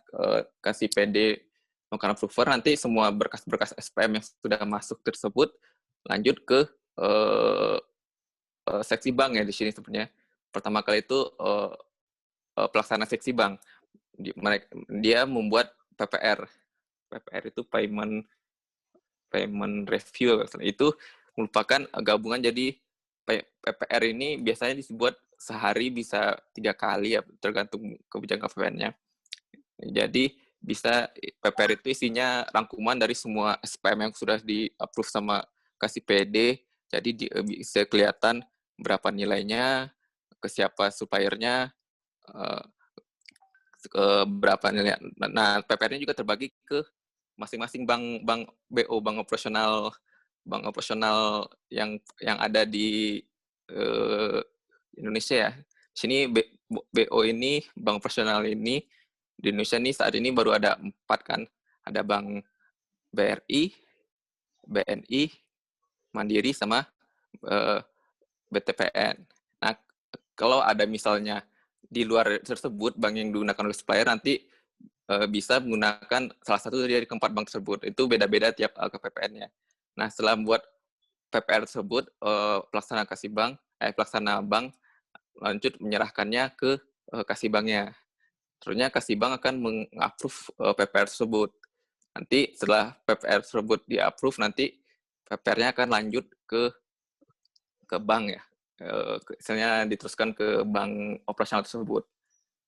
kasih PD melakukan approver, nanti semua berkas-berkas SPM yang sudah masuk tersebut lanjut ke seksi bank ya di sini sebenarnya. Pertama kali itu pelaksana seksi bank. Dia membuat PPR. PPR itu payment review. Itu merupakan gabungan, jadi PPR ini biasanya dibuat sehari bisa 3 kali ya, tergantung kebijakan KPPN-nya. Jadi bisa PPR itu isinya rangkuman dari semua SPM yang sudah di-approve sama kasih PD, jadi bisa kelihatan berapa nilainya, ke siapa suppliernya, berapa nilai. Nah, PPR-nya juga terbagi ke masing-masing bank BO, bank operasional yang ada di Indonesia ya. Di sini BO ini, bank operasional ini di Indonesia ini saat ini baru ada 4 kan. Ada Bank BRI, BNI, Mandiri sama BTPN. Nah, kalau ada misalnya di luar tersebut bank yang digunakan oleh supplier, nanti bisa menggunakan salah satu dari keempat bank tersebut. Itu beda-beda tiap KPPN-nya. Nah, setelah membuat PPR tersebut, pelaksana bank lanjut menyerahkannya ke kasih banknya. Terusnya kasih bank akan meng-approve PPR tersebut. Nanti setelah PPR tersebut di-approve, nanti PPR-nya akan lanjut ke bank ya. Misalnya diteruskan ke bank operasional tersebut.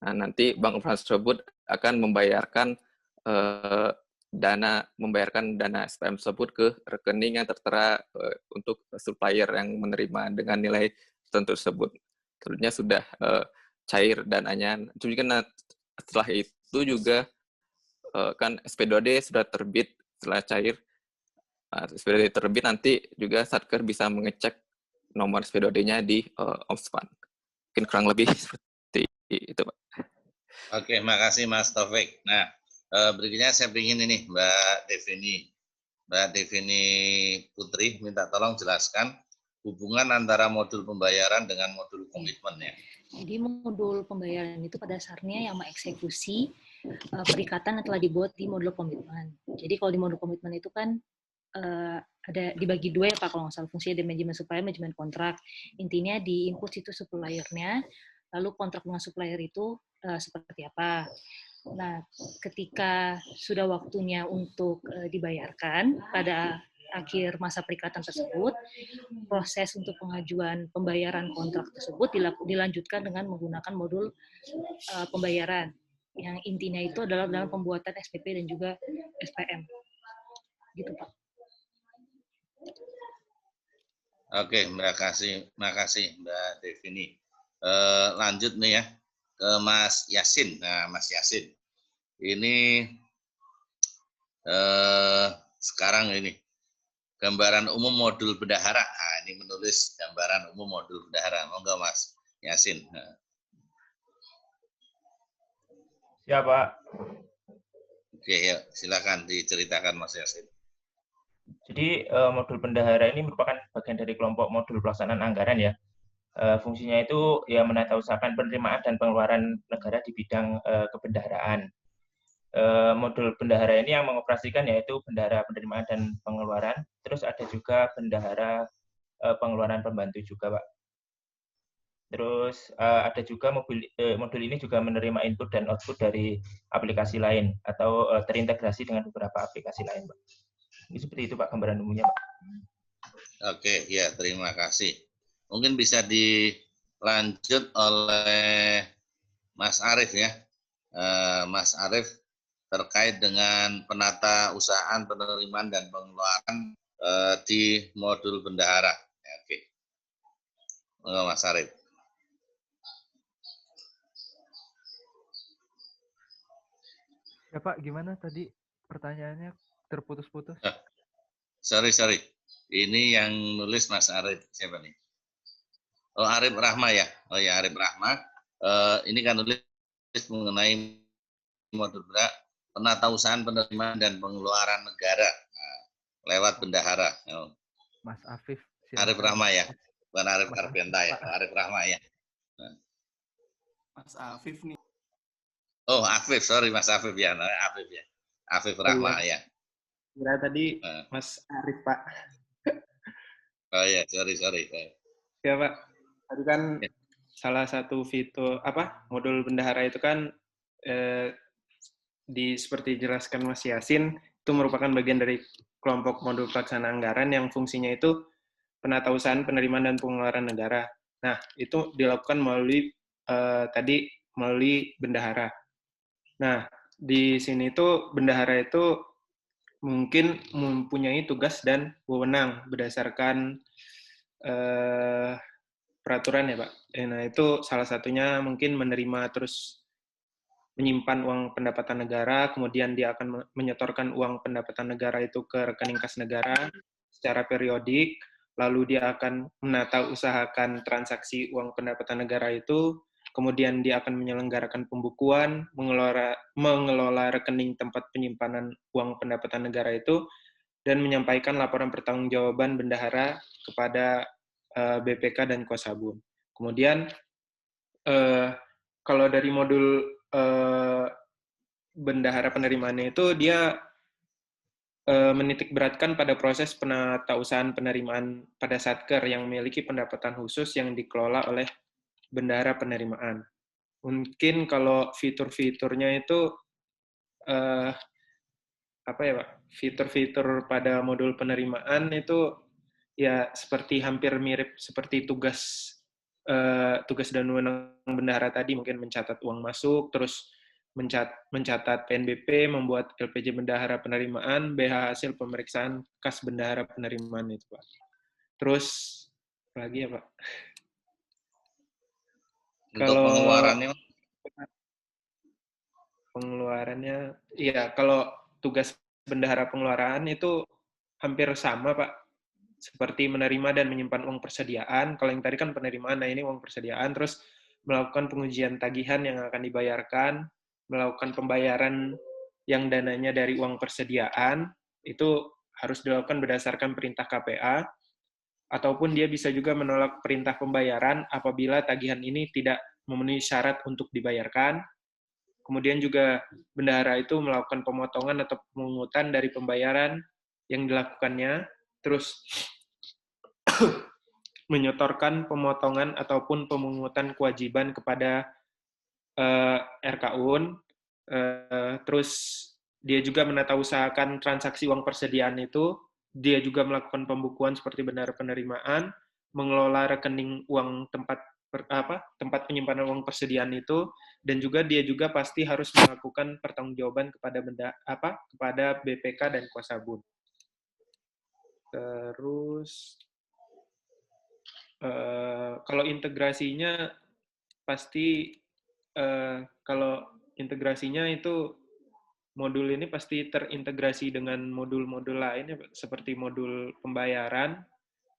Nah, nanti bank operasional tersebut akan membayarkan dana SPM tersebut ke rekening yang tertera untuk supplier yang menerima dengan nilai tertentu tersebut. Tentunya sudah cair dananya. Juga setelah itu juga kan SP2D sudah terbit setelah cair. SP2D terbit, nanti juga Satker bisa mengecek nomor SP2D-nya di Omspan. Mungkin kurang lebih seperti itu, Pak. Oke, makasih Mas Taufik. Nah, berikutnya saya ingin ini Mbak Devini Putri minta tolong jelaskan hubungan antara modul pembayaran dengan modul komitmen ya. Jadi modul pembayaran itu pada dasarnya yang mengeksekusi perikatan yang telah dibuat di modul komitmen. Jadi kalau di modul komitmen itu kan ada dibagi dua ya Pak, kalau nggak salah, fungsinya ada manajemen supplier, manajemen kontrak. Intinya di input itu suppliernya, lalu kontrak dengan supplier itu seperti apa. Nah, ketika sudah waktunya untuk dibayarkan pada akhir masa perikatan tersebut, proses untuk pengajuan pembayaran kontrak tersebut dilanjutkan dengan menggunakan modul pembayaran. Yang intinya itu adalah dalam pembuatan SPP dan juga SPM. Gitu, Pak. Oke, terima kasih Mbak Devini. Lanjut nih ya ke Mas Yasin. Nah, Mas Yasin, ini sekarang ini gambaran umum modul bendahara. Nah, ini menulis gambaran umum modul bendahara. Monggo Mas Yasin. Ya Pak. Oke, ya, silakan diceritakan Mas Yasin. Jadi modul bendahara ini merupakan bagian dari kelompok modul pelaksanaan anggaran ya. Fungsinya itu ya menatausahakan penerimaan dan pengeluaran negara di bidang kebendaharaan. Modul bendahara ini yang mengoperasikan yaitu bendahara penerimaan dan pengeluaran, terus ada juga bendahara pengeluaran pembantu juga, Pak. Terus ada juga modul ini juga menerima input dan output dari aplikasi lain atau terintegrasi dengan beberapa aplikasi lain, Pak. Ini seperti itu Pak gambaran umumnya, Pak. Oke, ya terima kasih. Mungkin bisa dilanjut oleh Mas Arief ya. Mas Arief terkait dengan penata usahaan penerimaan dan pengeluaran di modul bendahara. Oke, Mas Arief. Ya Pak, gimana tadi pertanyaannya terputus-putus? Sorry. Ini yang nulis Mas Arief siapa nih? Oh, Arief Rahma ya. Oh ya, Arief Rahma. Ini kan nulis mengenai modul penata usahaan penerimaan dan pengeluaran negara lewat bendahara. Oh. Mas Afif. Arief Rahma ya, bukan Arief Arventa ya. Arief Rahma ya. Mas Afif nih. Oh, Afif, sorry Mas Afif ya. Afif ya. Afif Rahma ya. Kira tadi Mas Arief Pak. Oh ya, sorry. Ya Pak, tadi kan salah satu fitur modul bendahara itu kan seperti jelaskan Mas Yasin, itu merupakan bagian dari kelompok modul pelaksana anggaran yang fungsinya itu penatausahaan penerimaan dan pengeluaran negara. Nah, itu dilakukan melalui melalui bendahara. Nah, di sini tuh bendahara itu mungkin mempunyai tugas dan wewenang berdasarkan peraturan ya Pak. Nah itu salah satunya mungkin menerima terus menyimpan uang pendapatan negara, kemudian dia akan menyetorkan uang pendapatan negara itu ke rekening kas negara secara periodik, lalu dia akan menata usahakan transaksi uang pendapatan negara itu, kemudian dia akan menyelenggarakan pembukuan, mengelola rekening tempat penyimpanan uang pendapatan negara itu, dan menyampaikan laporan pertanggungjawaban bendahara kepada BPK dan Kosabun. Kemudian kalau dari modul bendahara penerimaannya itu dia menitik beratkan pada proses penatausahaan penerimaan pada Satker yang memiliki pendapatan khusus yang dikelola oleh bendahara penerimaan. Mungkin kalau fitur-fiturnya itu apa ya Pak? Fitur-fitur pada modul penerimaan itu ya seperti hampir mirip seperti tugas dan wewenang bendahara tadi, mungkin mencatat uang masuk, terus mencatat PNBP, membuat LPJ bendahara penerimaan, BH hasil pemeriksaan kas bendahara penerimaan itu Pak. Terus apa lagi ya Pak? Untuk pengeluarannya, iya kalau tugas bendahara pengeluaran itu hampir sama Pak, seperti menerima dan menyimpan uang persediaan. Kalau yang tadi kan penerimaan, nah ini uang persediaan, terus melakukan pengujian tagihan yang akan dibayarkan, melakukan pembayaran yang dananya dari uang persediaan, itu harus dilakukan berdasarkan perintah KPA, ataupun dia bisa juga menolak perintah pembayaran apabila tagihan ini tidak memenuhi syarat untuk dibayarkan. Kemudian juga bendahara itu melakukan pemotongan atau pemungutan dari pembayaran yang dilakukannya, terus menyetorkan pemotongan ataupun pemungutan kewajiban kepada RKUN, terus dia juga menatausahakan transaksi uang persediaan itu, dia juga melakukan pembukuan seperti bendahara penerimaan, mengelola rekening uang tempat penyimpanan uang persediaan itu, dan juga dia juga pasti harus melakukan pertanggungjawaban kepada BPK dan Kuasabun. Terus kalau integrasinya pasti kalau integrasinya itu modul ini pasti terintegrasi dengan modul-modul lain seperti modul pembayaran,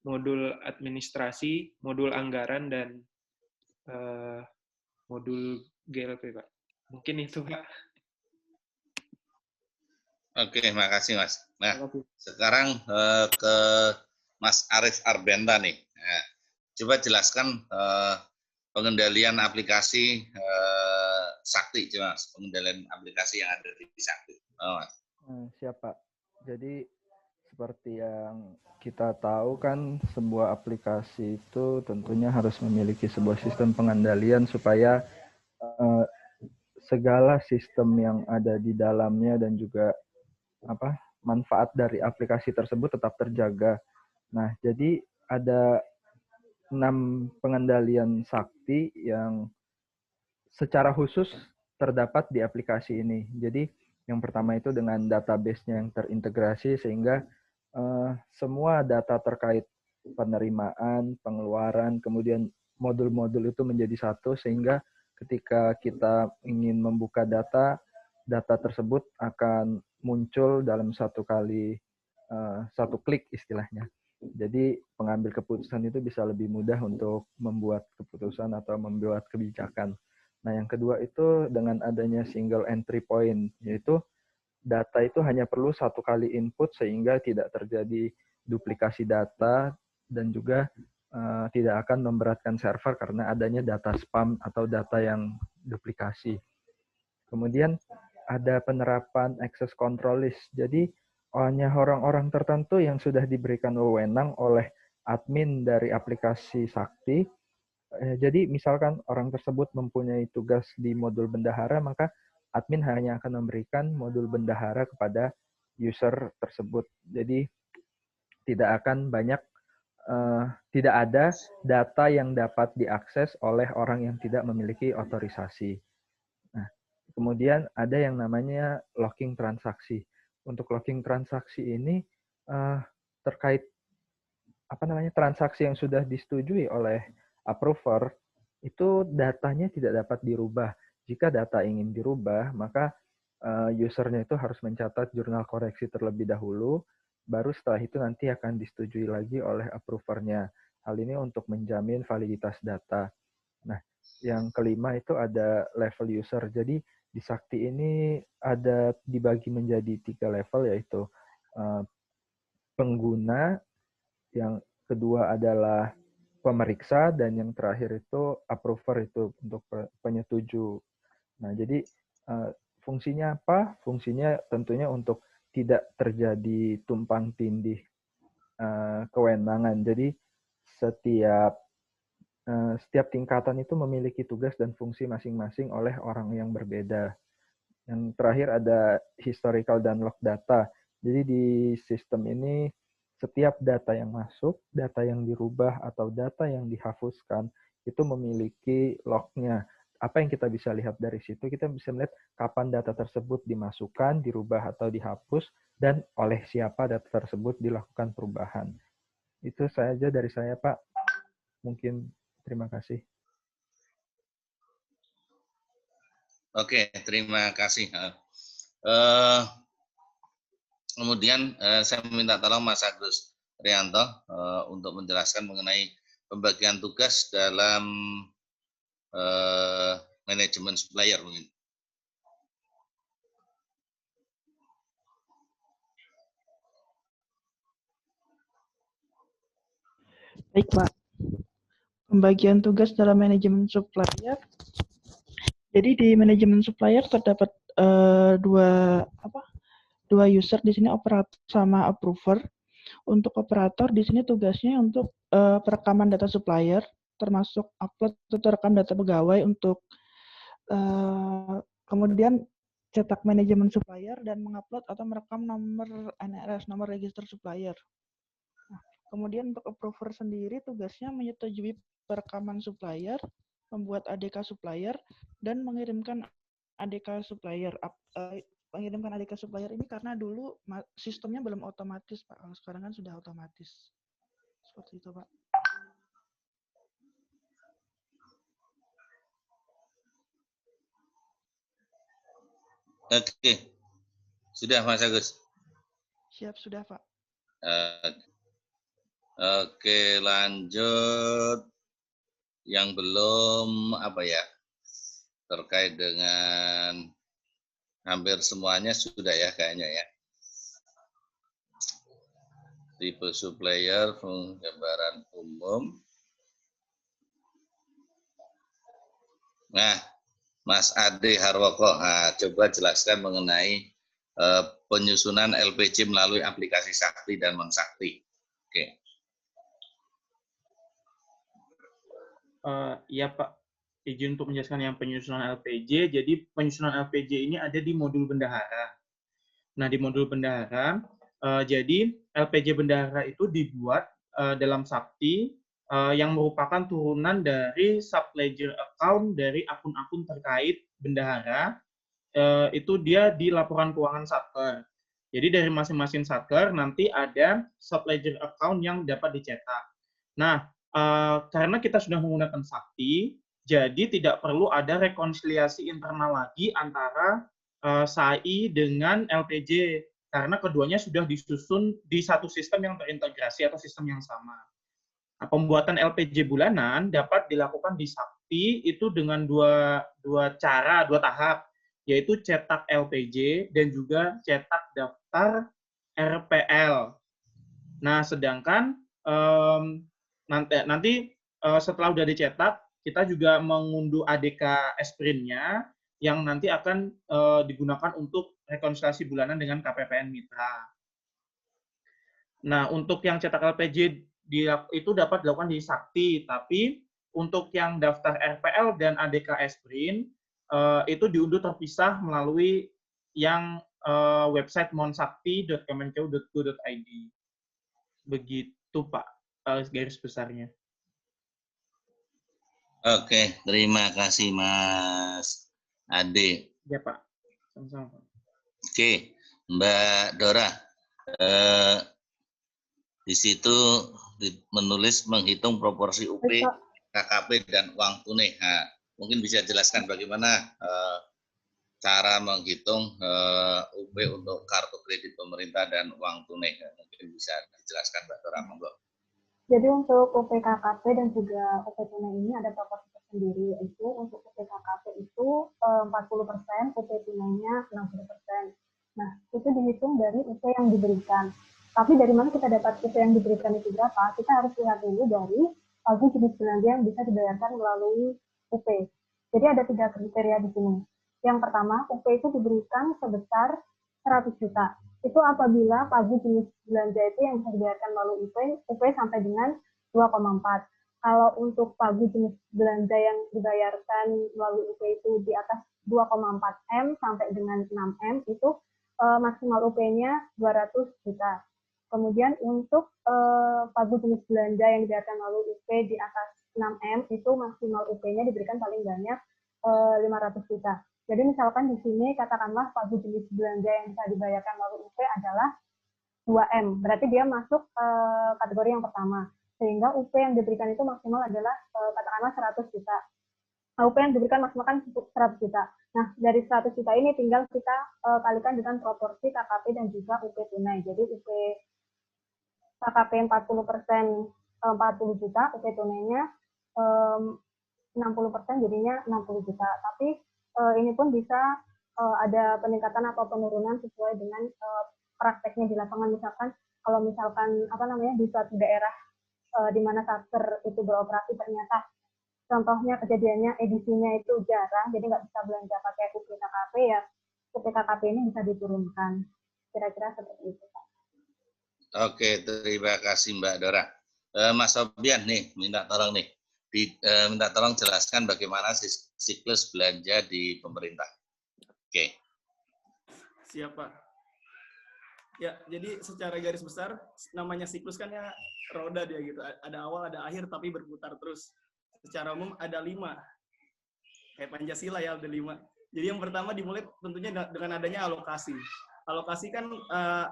modul administrasi, modul anggaran, dan modul GLP, Pak. Mungkin itu, Pak. Oke, makasih Mas. Nah, sekarang ke Mas Arif Arbenta nih. Nah, coba jelaskan pengendalian aplikasi Sakti, Mas. Pengendalian aplikasi yang ada di Sakti. Mas. Siap, Pak. Jadi seperti yang kita tahu kan, sebuah aplikasi itu tentunya harus memiliki sebuah sistem pengendalian supaya segala sistem yang ada di dalamnya dan juga manfaat dari aplikasi tersebut tetap terjaga. Nah, jadi ada 6 pengendalian Sakti yang secara khusus terdapat di aplikasi ini. Jadi yang pertama itu dengan database-nya yang terintegrasi sehingga semua data terkait penerimaan, pengeluaran, kemudian modul-modul itu menjadi satu sehingga ketika kita ingin membuka data tersebut akan muncul dalam satu klik istilahnya. Jadi pengambil keputusan itu bisa lebih mudah untuk membuat keputusan atau membuat kebijakan. Nah, yang kedua itu dengan adanya single entry point, yaitu data itu hanya perlu satu kali input sehingga tidak terjadi duplikasi data dan juga tidak akan memberatkan server karena adanya data spam atau data yang duplikasi. Kemudian ada penerapan access control list. Jadi hanya orang-orang tertentu yang sudah diberikan wewenang oleh admin dari aplikasi Sakti. Jadi misalkan orang tersebut mempunyai tugas di modul bendahara, maka admin hanya akan memberikan modul bendahara kepada user tersebut. Jadi tidak akan tidak ada data yang dapat diakses oleh orang yang tidak memiliki otorisasi. Nah, kemudian ada yang namanya locking transaksi. Untuk locking transaksi ini terkait transaksi yang sudah disetujui oleh approver, itu datanya tidak dapat dirubah. Jika data ingin dirubah, maka usernya itu harus mencatat jurnal koreksi terlebih dahulu, baru setelah itu nanti akan disetujui lagi oleh approvernya. Hal ini untuk menjamin validitas data. Nah, yang kelima itu ada level user. Jadi di Sakti ini ada dibagi menjadi 3 level, yaitu pengguna, yang kedua adalah pemeriksa, dan yang terakhir itu approver, itu untuk penyetuju. Nah, jadi fungsinya apa? Fungsinya tentunya untuk tidak terjadi tumpang tindih kewenangan. Jadi setiap tingkatan itu memiliki tugas dan fungsi masing-masing oleh orang yang berbeda. Yang terakhir ada historical dan log data. Jadi di sistem ini setiap data yang masuk, data yang dirubah, atau data yang dihapuskan itu memiliki lognya. Apa yang kita bisa lihat dari situ? Kita bisa melihat kapan data tersebut dimasukkan, dirubah, atau dihapus, dan oleh siapa data tersebut dilakukan perubahan. Itu saja dari saya, Pak. Mungkin terima kasih. Oke, terima kasih. Kemudian saya meminta tolong Mas Agus Rianto untuk menjelaskan mengenai pembagian tugas dalam manajemen supplier mungkin. Baik, Pak. Pembagian tugas dalam manajemen supplier Jadi di manajemen supplier terdapat dua user di sini, operator sama approver. Untuk operator di sini tugasnya untuk perekaman data supplier, termasuk upload atau rekam data pegawai untuk kemudian cetak manajemen supplier dan mengupload atau merekam nomor NRS, nomor register supplier. Nah, kemudian untuk approver sendiri tugasnya menyetujui perekaman supplier, membuat ADK supplier, dan mengirimkan ADK supplier. Mengirimkan ADK supplier ini karena dulu sistemnya belum otomatis, Pak. Kalau sekarang kan sudah otomatis. Seperti itu, Pak. Oke. Sudah, Mas Agus? Siap, sudah, Pak. Oke, lanjut. Yang belum apa ya? Terkait dengan hampir semuanya sudah ya kayaknya ya. Tipe supplier, gambaran umum. Nah, Mas Ade Harwoko, coba jelaskan mengenai penyusunan LPJ melalui aplikasi Sakti dan Mengsakti. Oke. Iya Pak, izin untuk menjelaskan yang penyusunan LPJ. Jadi penyusunan LPJ ini ada di modul bendahara. Nah, di modul bendahara, jadi LPJ bendahara itu dibuat dalam Sakti yang merupakan turunan dari subledger account dari akun-akun terkait bendahara. Itu dia di laporan keuangan Satker. Jadi dari masing-masing Satker nanti ada subledger account yang dapat dicetak. Nah, karena kita sudah menggunakan Sakti, jadi tidak perlu ada rekonsiliasi internal lagi antara SAI dengan LPJ, karena keduanya sudah disusun di satu sistem yang terintegrasi atau sistem yang sama. Nah, pembuatan LPJ bulanan dapat dilakukan di Sakti itu dengan dua tahap, yaitu cetak LPJ dan juga cetak daftar RPL. Nah, sedangkan nanti setelah sudah dicetak, kita juga mengunduh ADK Sprint-nya yang nanti akan digunakan untuk rekonsiliasi bulanan dengan KPPN Mitra. Nah, untuk yang cetak LPJ itu dapat dilakukan di Sakti, tapi untuk yang daftar RPL dan ADK Sprint itu diunduh terpisah melalui yang website monsakti.kemenkeu.go.id. Begitu Pak, garis besarnya. Oke, terima kasih Mas Ade. Ya Pak, sama-sama. Oke, Mbak Dora, di situ menulis menghitung proporsi UP, KKP, dan uang tunai. Nah, mungkin bisa jelaskan bagaimana cara menghitung UP untuk kartu kredit pemerintah dan uang tunai. Mungkin bisa dijelaskan Mbak Dora, monggo. Jadi untuk UP KKP dan juga UP tunai ini ada proporsi tersendiri, yaitu untuk UP KKP itu 40%, UP tunainya 60%. Nah, itu dihitung dari UP yang diberikan. Tapi dari mana kita dapat UP yang diberikan itu berapa? Kita harus lihat dulu dari pagu jenis belanja yang bisa dibayarkan melalui UP. Jadi ada 3 kriteria di sini. Yang pertama, UP itu diberikan sebesar 100 juta. Itu apabila pagu jenis belanja itu yang bisa dibayarkan melalui UP sampai dengan 2,4. Kalau untuk pagu jenis belanja yang dibayarkan melalui UP itu di atas 2,4 M sampai dengan 6 M itu maksimal UP-nya 200 juta. Kemudian untuk pagu jenis belanja yang dibayarkan melalui UP di atas 6 M itu maksimal UP-nya diberikan paling banyak 500 juta. Jadi misalkan di sini katakanlah pagu jenis belanja yang bisa dibayarkan melalui UP adalah 2M, berarti dia masuk kategori yang pertama. Sehingga UP yang diberikan itu maksimal adalah katakanlah 100 juta. UP yang diberikan maksimal kan 100 juta. Nah, dari 100 juta ini tinggal kita kalikan dengan proporsi KKP dan juga UP tunai. Jadi UP KKP 40% 40 juta, UP tunainya 60% jadinya 60 juta. Tapi ini pun bisa ada peningkatan atau penurunan sesuai dengan prakteknya di lapangan. Misalkan kalau misalkan di suatu daerah di mana Satker itu beroperasi ternyata contohnya kejadiannya edisinya itu jarang, jadi nggak bisa belanja pakai UPKKP, ya UPKKP ini bisa diturunkan. Kira-kira seperti itu, Pak. Oke, terima kasih Mbak Dora. Mas Sobian nih, minta tolong nih. Minta tolong jelaskan bagaimana siklus belanja di pemerintah. Oke. Siap, Pak. Ya, jadi secara garis besar, namanya siklus kan ya roda dia gitu. Ada awal, ada akhir, tapi berputar terus. Secara umum ada 5. Kayak Pancasila ya, ada 5. Jadi yang pertama dimulai tentunya dengan adanya alokasi. Alokasi kan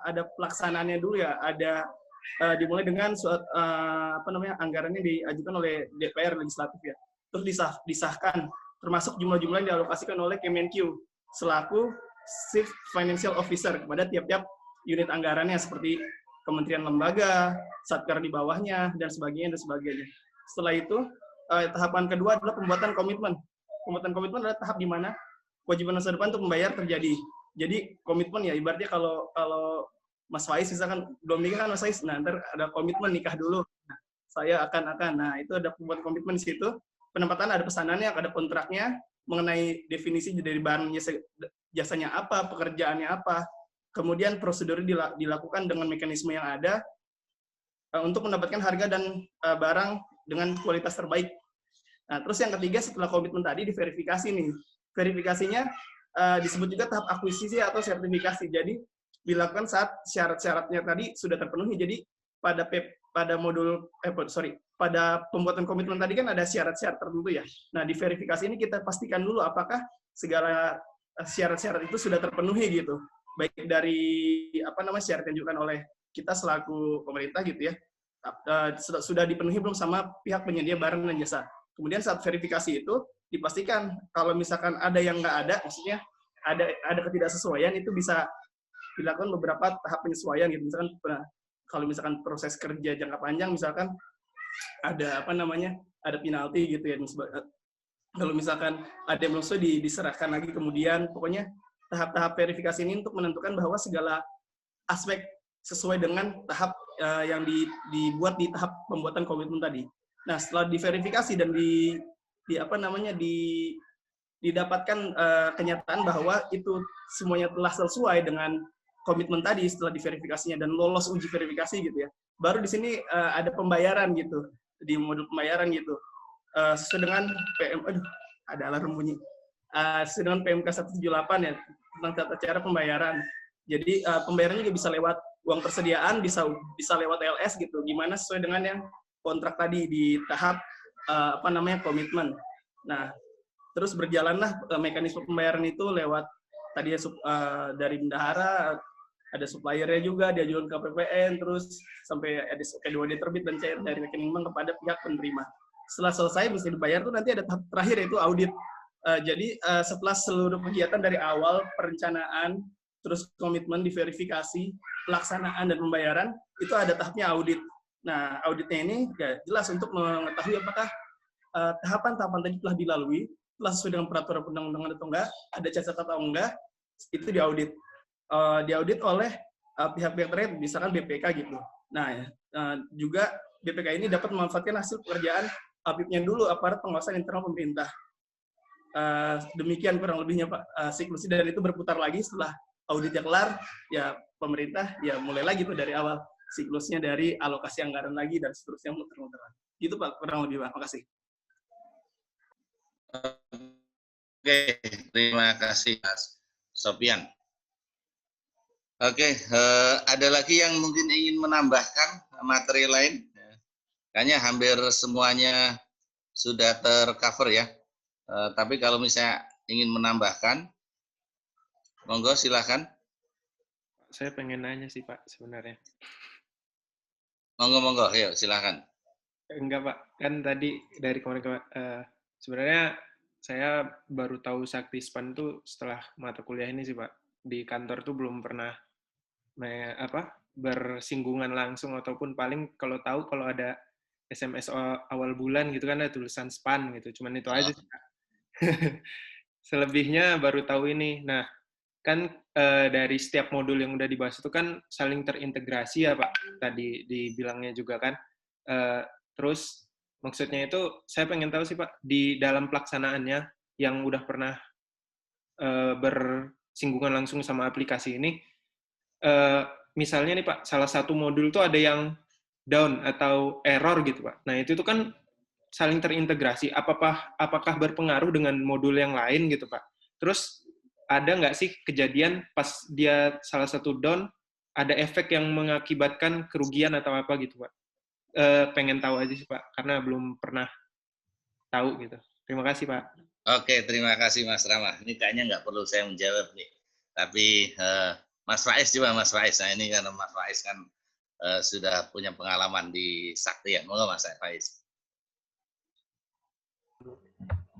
ada pelaksanaannya dulu ya. Ada dimulai dengan anggarannya diajukan oleh DPR legislatif ya. Terus disahkan, termasuk jumlah-jumlah yang dialokasikan oleh Kemenkyu selaku Chief Financial Officer kepada tiap-tiap unit anggarannya seperti kementerian lembaga, satker di bawahnya, dan sebagainya. Setelah itu, tahapan kedua adalah pembuatan komitmen. Pembuatan komitmen adalah tahap di mana kewajiban masa depan untuk membayar terjadi. Jadi komitmen ya, ibaratnya kalau Mas Faiz misalkan belum nikah kan Mas Faiz, nah ntar ada komitmen nikah dulu. Nah, saya akan. Nah itu ada pembuat komitmen di situ. Penempatan ada pesanannya, ada kontraknya mengenai definisi dari barang jasanya apa, pekerjaannya apa. Kemudian prosedur dilakukan dengan mekanisme yang ada untuk mendapatkan harga dan barang dengan kualitas terbaik. Nah, terus yang ketiga setelah komitmen tadi diverifikasi nih. Verifikasinya disebut juga tahap akuisisi atau sertifikasi. Jadi dilakukan saat syarat-syaratnya tadi sudah terpenuhi. Jadi pada pada pembuatan komitmen tadi kan ada syarat-syarat tertentu ya. Nah, di verifikasi ini kita pastikan dulu apakah segala syarat-syarat itu sudah terpenuhi gitu. Baik dari syarat yang diajukan oleh kita selaku pemerintah gitu ya. Sudah dipenuhi belum sama pihak penyedia barang dan jasa. Kemudian saat verifikasi itu dipastikan kalau misalkan ada yang nggak ada, maksudnya ada ketidaksesuaian, itu bisa dilakukan beberapa tahap penyesuaian gitu. Misalkan kalau misalkan proses kerja jangka panjang misalkan ada ada penalti gitu ya. Kalau misalkan ada yang belum sesuai diserahkan lagi kemudian. Pokoknya tahap-tahap verifikasi ini untuk menentukan bahwa segala aspek sesuai dengan tahap yang dibuat di tahap pembuatan komitmen tadi. Nah, setelah diverifikasi dan didapatkan kenyataan bahwa itu semuanya telah sesuai dengan komitmen tadi setelah diverifikasinya dan lolos uji verifikasi gitu ya. Baru di sini ada pembayaran gitu, di modul pembayaran gitu. Sesuai dengan ada alarm bunyi. Sesuai dengan PMK 178 ya, tentang tata cara pembayaran. Jadi pembayarannya juga bisa lewat uang persediaan, bisa lewat LS gitu. Gimana sesuai dengan yang kontrak tadi di tahap komitmen. Nah, terus berjalanlah mekanisme pembayaran itu lewat tadi dari bendahara, ada suppliernya juga, diajukan ke KPPN, terus sampai SK2D terbit dan cair dari rekening bank kepada pihak penerima. Setelah selesai mesti dibayar tuh nanti ada tahap terakhir yaitu audit. Jadi setelah seluruh kegiatan dari awal perencanaan, terus komitmen, diverifikasi, pelaksanaan dan pembayaran, itu ada tahapnya audit. Nah, auditnya ini ya jelas untuk mengetahui apakah tahapan-tahapan tadi telah dilalui, telah sesuai dengan peraturan perundang-undangan atau enggak, ada cacat atau enggak, itu diaudit. Diaudit oleh pihak-pihak terkait, misalkan BPK gitu. Nah, juga BPK ini dapat memanfaatkan hasil pekerjaan APIP-nya dulu, aparat pengawasan internal pemerintah. Demikian kurang lebihnya Pak siklusnya, dan itu berputar lagi setelah auditnya kelar, ya pemerintah ya mulai lagi tuh dari awal siklusnya, dari alokasi anggaran lagi dan seterusnya muter-muter. Gitu Pak kurang lebih Pak. Makasih. Oke, terima kasih Mas Sofian. Oke, ada lagi yang mungkin ingin menambahkan materi lain? Kayaknya hampir semuanya sudah tercover ya. Tapi kalau misalnya ingin menambahkan, monggo silakan. Saya pengen nanya sih Pak sebenarnya. Monggo, yuk silakan. Enggak Pak, kan tadi dari kemarin sebenarnya saya baru tahu Sakti Span tuh setelah mata kuliah ini sih Pak. Di kantor tuh belum pernah bersinggungan langsung, ataupun paling kalau tahu kalau ada SMS awal bulan gitu kan ada tulisan SPAN gitu. Cuman itu aja sih Pak. Selebihnya baru tahu ini. Nah, kan dari setiap modul yang udah dibahas itu kan saling terintegrasi ya Pak. Tadi dibilangnya juga kan. Terus Maksudnya itu saya pengen tahu sih Pak, di dalam pelaksanaannya yang udah pernah bersinggungan langsung sama aplikasi ini, misalnya nih Pak, salah satu modul tuh ada yang down atau error gitu Pak. Nah itu tuh kan saling terintegrasi. Apakah berpengaruh dengan modul yang lain gitu Pak? Terus ada nggak sih kejadian pas dia salah satu down, ada efek yang mengakibatkan kerugian atau apa gitu Pak? Pengen tahu aja sih Pak, karena belum pernah tahu gitu. Terima kasih Pak. Oke, terima kasih Mas Rama. Ini kayaknya nggak perlu saya menjawab nih. Tapi Mas Faiz coba Mas Faiz. Nah ini karena Mas Faiz kan sudah punya pengalaman di Sakti ya. Moga Mas Faiz.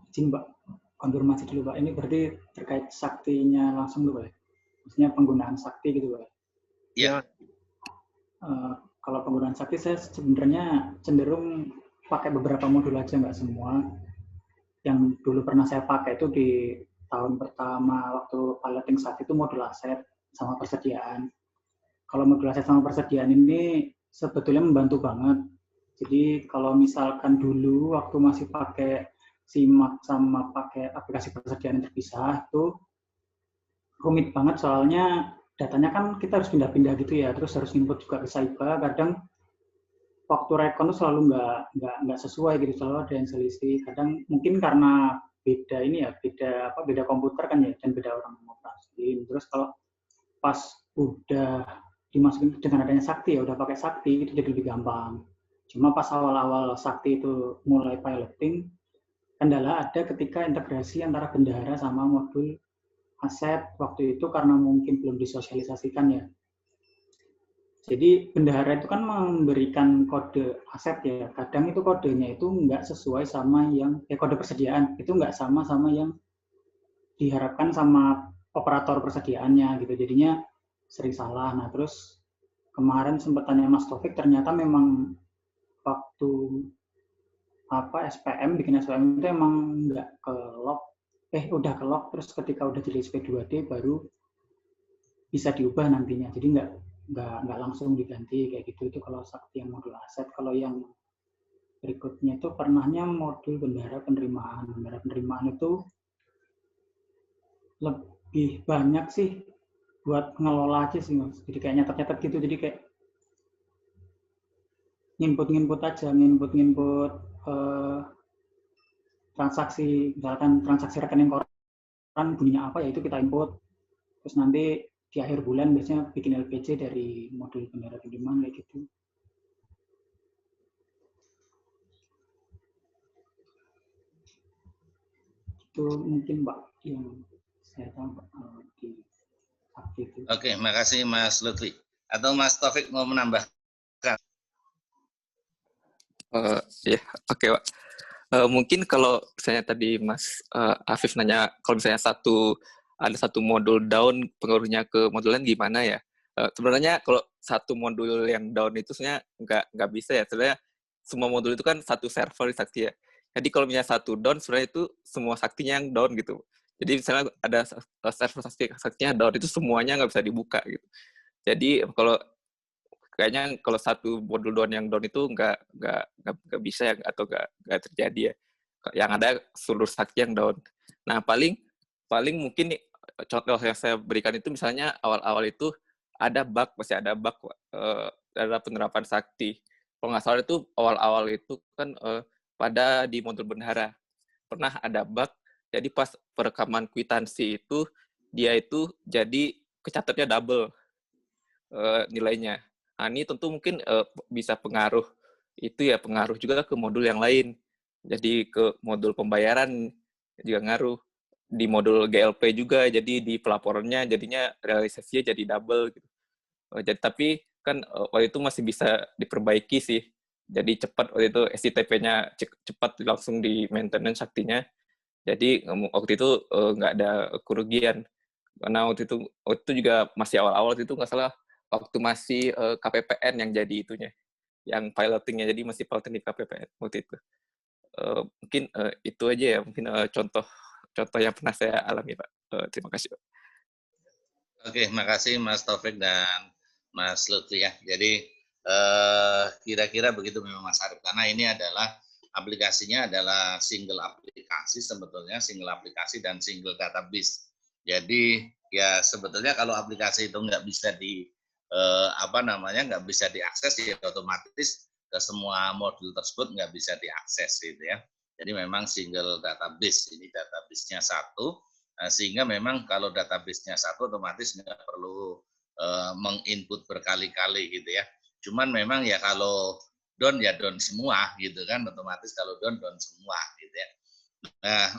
Izin Pak, konfirmasi dulu Pak. Ini berarti terkait Saktinya langsung dulu Pak? Maksudnya penggunaan Sakti gitu Pak? Iya. Kalau penggunaan Sakti saya sebenarnya cenderung pakai beberapa modul aja, nggak semua. Yang dulu pernah saya pakai itu di tahun pertama waktu piloting Sakti itu modul aset sama persediaan. Kalau modul aset sama persediaan ini sebetulnya membantu banget. Jadi kalau misalkan dulu waktu masih pakai SIMAK sama pakai aplikasi persediaan yang terpisah itu rumit banget soalnya datanya kan kita harus pindah-pindah gitu ya, terus harus input juga ke Saiba, kadang waktu rekon tuh selalu nggak sesuai gitu, selalu ada yang selisih. Kadang mungkin karena beda ini ya, beda komputer kan ya, dan beda orang ngoperasiin. Terus kalau pas udah dimasukin dengan adanya Sakti ya, udah pakai Sakti itu jadi lebih gampang. Cuma pas awal-awal Sakti itu mulai piloting, kendala ada ketika integrasi antara bendahara sama modul aset waktu itu karena mungkin belum disosialisasikan ya. Jadi bendahara itu kan memberikan kode aset ya, kadang itu kodenya itu nggak sesuai sama yang kode persediaan itu nggak sama yang diharapkan sama operator persediaannya gitu, jadinya sering salah. Nah terus kemarin sempat tanya Mas Taufik, ternyata memang waktu SPM bikin SPM itu emang nggak ke lock, udah ke lock, terus ketika udah jadi SP2D baru bisa diubah nantinya, jadi nggak langsung diganti kayak gitu. Itu kalau Sakti yang modul aset. Kalau yang berikutnya itu pernahnya modul bendahara penerimaan. Bendahara penerimaan itu lebih banyak sih buat ngelola aja sih Mas, jadi kayak nyatet-nyatet gitu, jadi kayak nginput aja, nginput transaksi, misalkan transaksi rekening koran bunyinya apa ya itu kita input, terus nanti di akhir bulan biasanya bikin LPC dari modul bendahara penerimaan kayak gitu. Itu mungkin Pak yang saya tahu di Sakti itu. Oke, makasih Mas Lutfi. Atau Mas Taufik mau menambahkan? Ya, oke Pak. Mungkin kalau misalnya tadi Mas Afif nanya, kalau misalnya ada satu modul down, pengaruhnya ke modul lain gimana ya? Sebenarnya kalau satu modul yang down itu sebenarnya nggak bisa ya. Sebenarnya semua modul itu kan satu server di Sakti ya. Jadi kalau misalnya satu down, sebenarnya itu semua Saktinya yang down gitu. Jadi misalnya ada server Saktinya down, itu semuanya nggak bisa dibuka gitu. Jadi kayaknya kalau satu modul down yang down itu nggak bisa ya, atau nggak terjadi ya. Yang ada seluruh Sakti yang down. Nah paling mungkin nih, contoh yang saya berikan itu misalnya awal-awal itu masih ada bug dalam penerapan Sakti. Kalau nggak salah itu awal-awal itu kan pada di modul bendahara pernah ada bug. Jadi pas perekaman kwitansi itu dia itu jadi kecatatnya double nilainya. Nah, ini tentu mungkin bisa pengaruh juga ke modul yang lain. Jadi ke modul pembayaran juga ngaruh. Di modul GLP juga, jadi di pelaporannya jadinya realisasinya jadi double gitu. Jadi tapi kan waktu itu masih bisa diperbaiki sih. Jadi cepat waktu itu STTP-nya cepat langsung di maintenance Saktinya. Jadi waktu itu nggak ada kerugian. Karena waktu itu juga masih awal-awal itu nggak salah, waktu masih KPPN yang jadi itunya, yang pilotingnya, jadi masih piloting di KPPN waktu itu. Mungkin itu aja ya, mungkin contoh yang pernah saya alami Pak. Terima kasih Pak. Oke, makasih Mas Taufik dan Mas Lutfi ya. Jadi kira-kira begitu memang Mas Arif, karena ini adalah aplikasinya adalah single aplikasi sebetulnya, single aplikasi dan single database. Jadi ya sebetulnya kalau aplikasi itu nggak bisa nggak bisa diakses, ya otomatis ke semua modul tersebut nggak bisa diakses gitu ya. Jadi memang single database, ini database-nya satu, sehingga memang kalau database-nya satu otomatis nggak perlu menginput berkali-kali gitu ya. Cuman memang ya kalau down ya down semua gitu kan, otomatis kalau down semua gitu ya. Nah,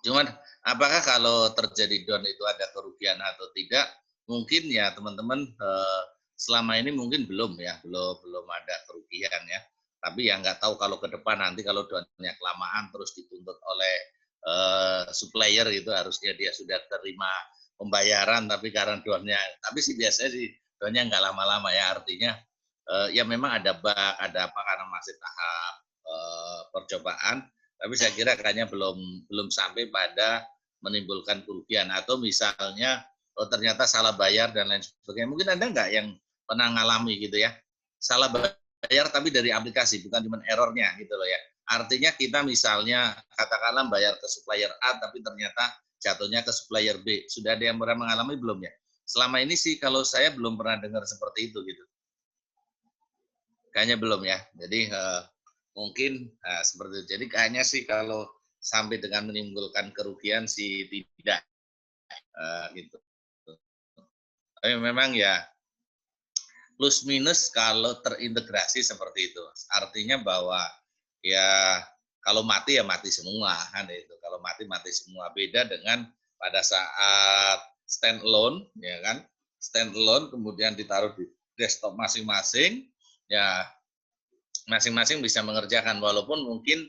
cuman apakah kalau terjadi down itu ada kerugian atau tidak? Mungkin ya teman-teman selama ini mungkin belum ada kerugian ya. Tapi ya nggak tahu kalau ke depan nanti kalau downnya kelamaan terus dituntut oleh supplier itu harusnya dia sudah terima pembayaran, tapi karena downnya, tapi sih biasanya sih downnya nggak lama-lama ya, artinya ya memang ada bug, ada apa karena masih tahap percobaan, tapi saya kira kayaknya belum sampai pada menimbulkan kerugian, atau misalnya ternyata salah bayar dan lain sebagainya. Mungkin ada nggak yang pernah ngalami gitu ya, salah bayar tapi dari aplikasi, bukan cuma errornya gitu loh ya. Artinya kita misalnya katakanlah bayar ke supplier A tapi ternyata jatuhnya ke supplier B. Sudah ada yang pernah mengalami belum ya? Selama ini sih kalau saya belum pernah dengar seperti itu gitu. Kayaknya belum ya. Jadi mungkin seperti itu. Jadi kayaknya sih kalau sampai dengan menimbulkan kerugian sih tidak gitu. Tapi memang ya plus minus kalau terintegrasi seperti itu. Artinya bahwa ya kalau mati ya mati semua kan itu. Kalau mati semua. Beda dengan pada saat stand alone ya kan. Stand alone kemudian ditaruh di desktop masing-masing, ya masing-masing bisa mengerjakan walaupun mungkin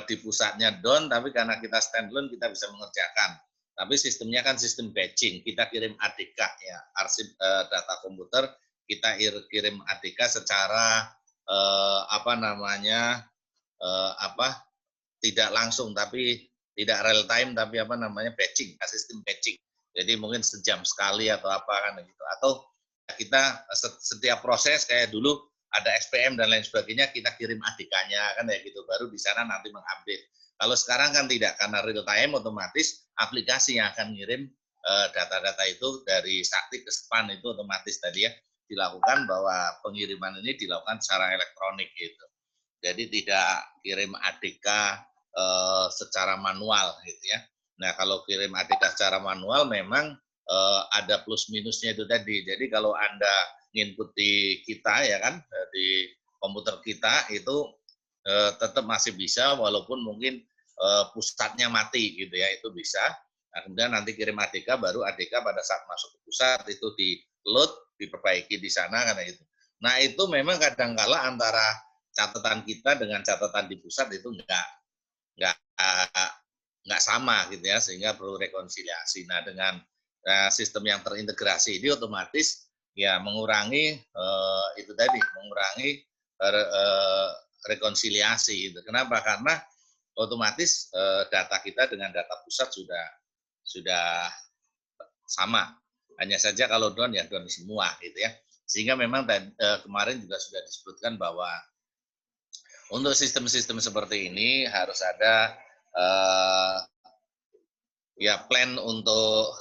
di pusatnya down, tapi karena kita stand alone kita bisa mengerjakan. Tapi sistemnya kan sistem batching. Kita kirim ADK ya, arsip data komputer, kita kirim ADK secara tidak langsung, tapi tidak real time, tapi batching, sistem batching. Jadi mungkin sejam sekali atau apa kan gitu. Atau kita setiap proses kayak dulu ada SPM dan lain sebagainya, kita kirim ADK-nya kan ya gitu, baru di sana nanti mengupdate. Kalau sekarang kan tidak, karena real time otomatis aplikasi yang akan ngirim data-data itu dari Sakti ke SPAN itu otomatis tadi ya dilakukan, bahwa pengiriman ini dilakukan secara elektronik gitu. Jadi tidak kirim ADK secara manual gitu ya. Nah kalau kirim ADK secara manual memang ada plus minusnya itu tadi. Jadi kalau Anda nginput di kita ya kan, di komputer kita itu tetap masih bisa walaupun mungkin pusatnya mati gitu ya, itu bisa. Nah, kemudian nanti kirim ADK, baru ADK pada saat masuk ke pusat itu di load, diperbaiki di sana karena itu. Nah itu memang kadangkala antara catatan kita dengan catatan di pusat itu nggak sama gitu ya, sehingga perlu rekonsiliasi. Nah dengan sistem yang terintegrasi ini otomatis ya mengurangi itu tadi, mengurangi rekonsiliasi gitu. Kenapa? Karena otomatis data kita dengan data pusat sudah sama. Hanya saja kalau down ya down semua gitu ya. Sehingga memang kemarin juga sudah disebutkan bahwa untuk sistem-sistem seperti ini harus ada ya plan untuk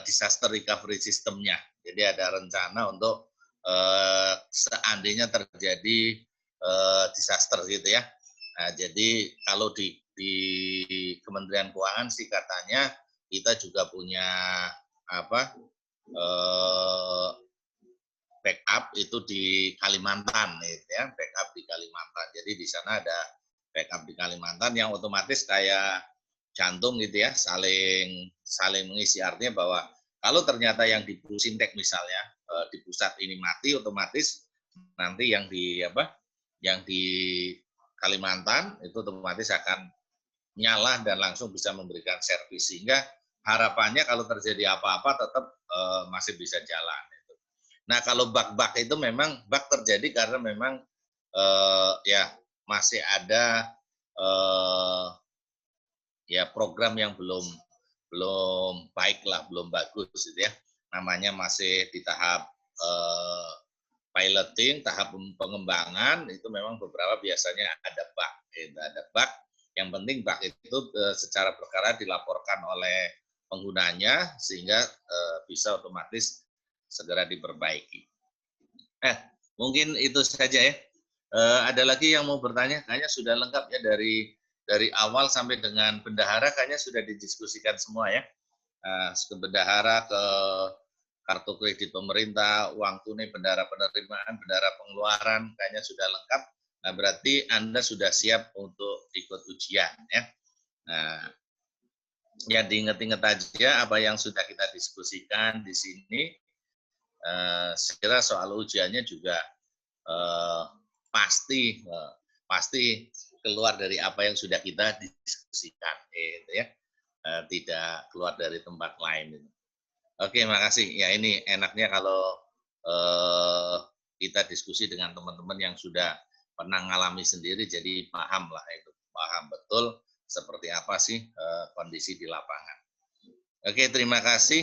disaster recovery sistemnya. Jadi ada rencana untuk seandainya terjadi disaster gitu ya. Nah, jadi kalau di Kementerian Keuangan sih katanya kita juga punya backup itu di Kalimantan gitu ya, backup di Kalimantan. Jadi di sana ada backup di Kalimantan yang otomatis kayak jantung gitu ya, saling mengisi. Artinya bahwa kalau ternyata yang di Pusintek misalnya di pusat ini mati, otomatis nanti yang di Kalimantan itu otomatis akan nyala dan langsung bisa memberikan servis, sehingga harapannya kalau terjadi apa-apa tetap masih bisa jalan. Nah kalau bug-bug itu memang bug terjadi karena memang ya masih ada ya program yang belum baik lah, belum bagus gitu ya. Namanya masih di tahap piloting, tahap pengembangan itu memang beberapa biasanya ada bug. Ada bug. Yang penting bug itu secara berkala dilaporkan oleh penggunanya sehingga bisa otomatis segera diperbaiki. Mungkin itu saja ya. Ada lagi yang mau bertanya? Kayaknya sudah lengkap ya dari awal sampai dengan bendahara kayaknya sudah didiskusikan semua ya. Ke bendahara, ke kartu kredit pemerintah, uang tunai, bendahara penerimaan, bendahara pengeluaran, kayaknya sudah lengkap. Nah, berarti Anda sudah siap untuk ikut ujian ya. Nah, ya diingat-ingat aja apa yang sudah kita diskusikan di sini. Saya kira soal ujiannya juga pasti keluar dari apa yang sudah kita diskusikan, gitu ya. Tidak keluar dari tempat lain. Oke, makasih. Ya ini enaknya kalau kita diskusi dengan teman-teman yang sudah pernah ngalami sendiri, jadi paham lah itu, paham betul seperti apa sih kondisi di lapangan. Oke, terima kasih.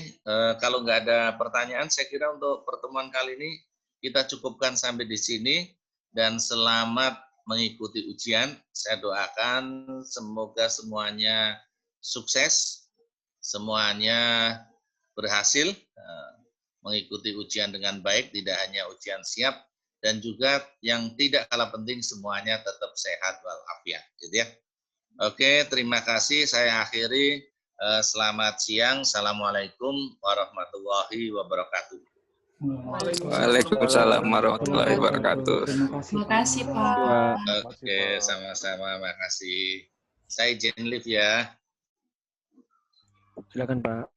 Kalau nggak ada pertanyaan, saya kira untuk pertemuan kali ini kita cukupkan sampai di sini dan selamat mengikuti ujian. Saya doakan semoga semuanya sukses, semuanya berhasil mengikuti ujian dengan baik, tidak hanya ujian siap, dan juga yang tidak kalah penting semuanya tetap sehat walafiat, gitu ya. Oke, terima kasih. Saya akhiri. Selamat siang. Assalamualaikum warahmatullahi wabarakatuh. Waalaikumsalam warahmatullahi wabarakatuh. Terima kasih Pak. Oke, sama-sama. Makasih. Saya izin live ya. Silakan Pak.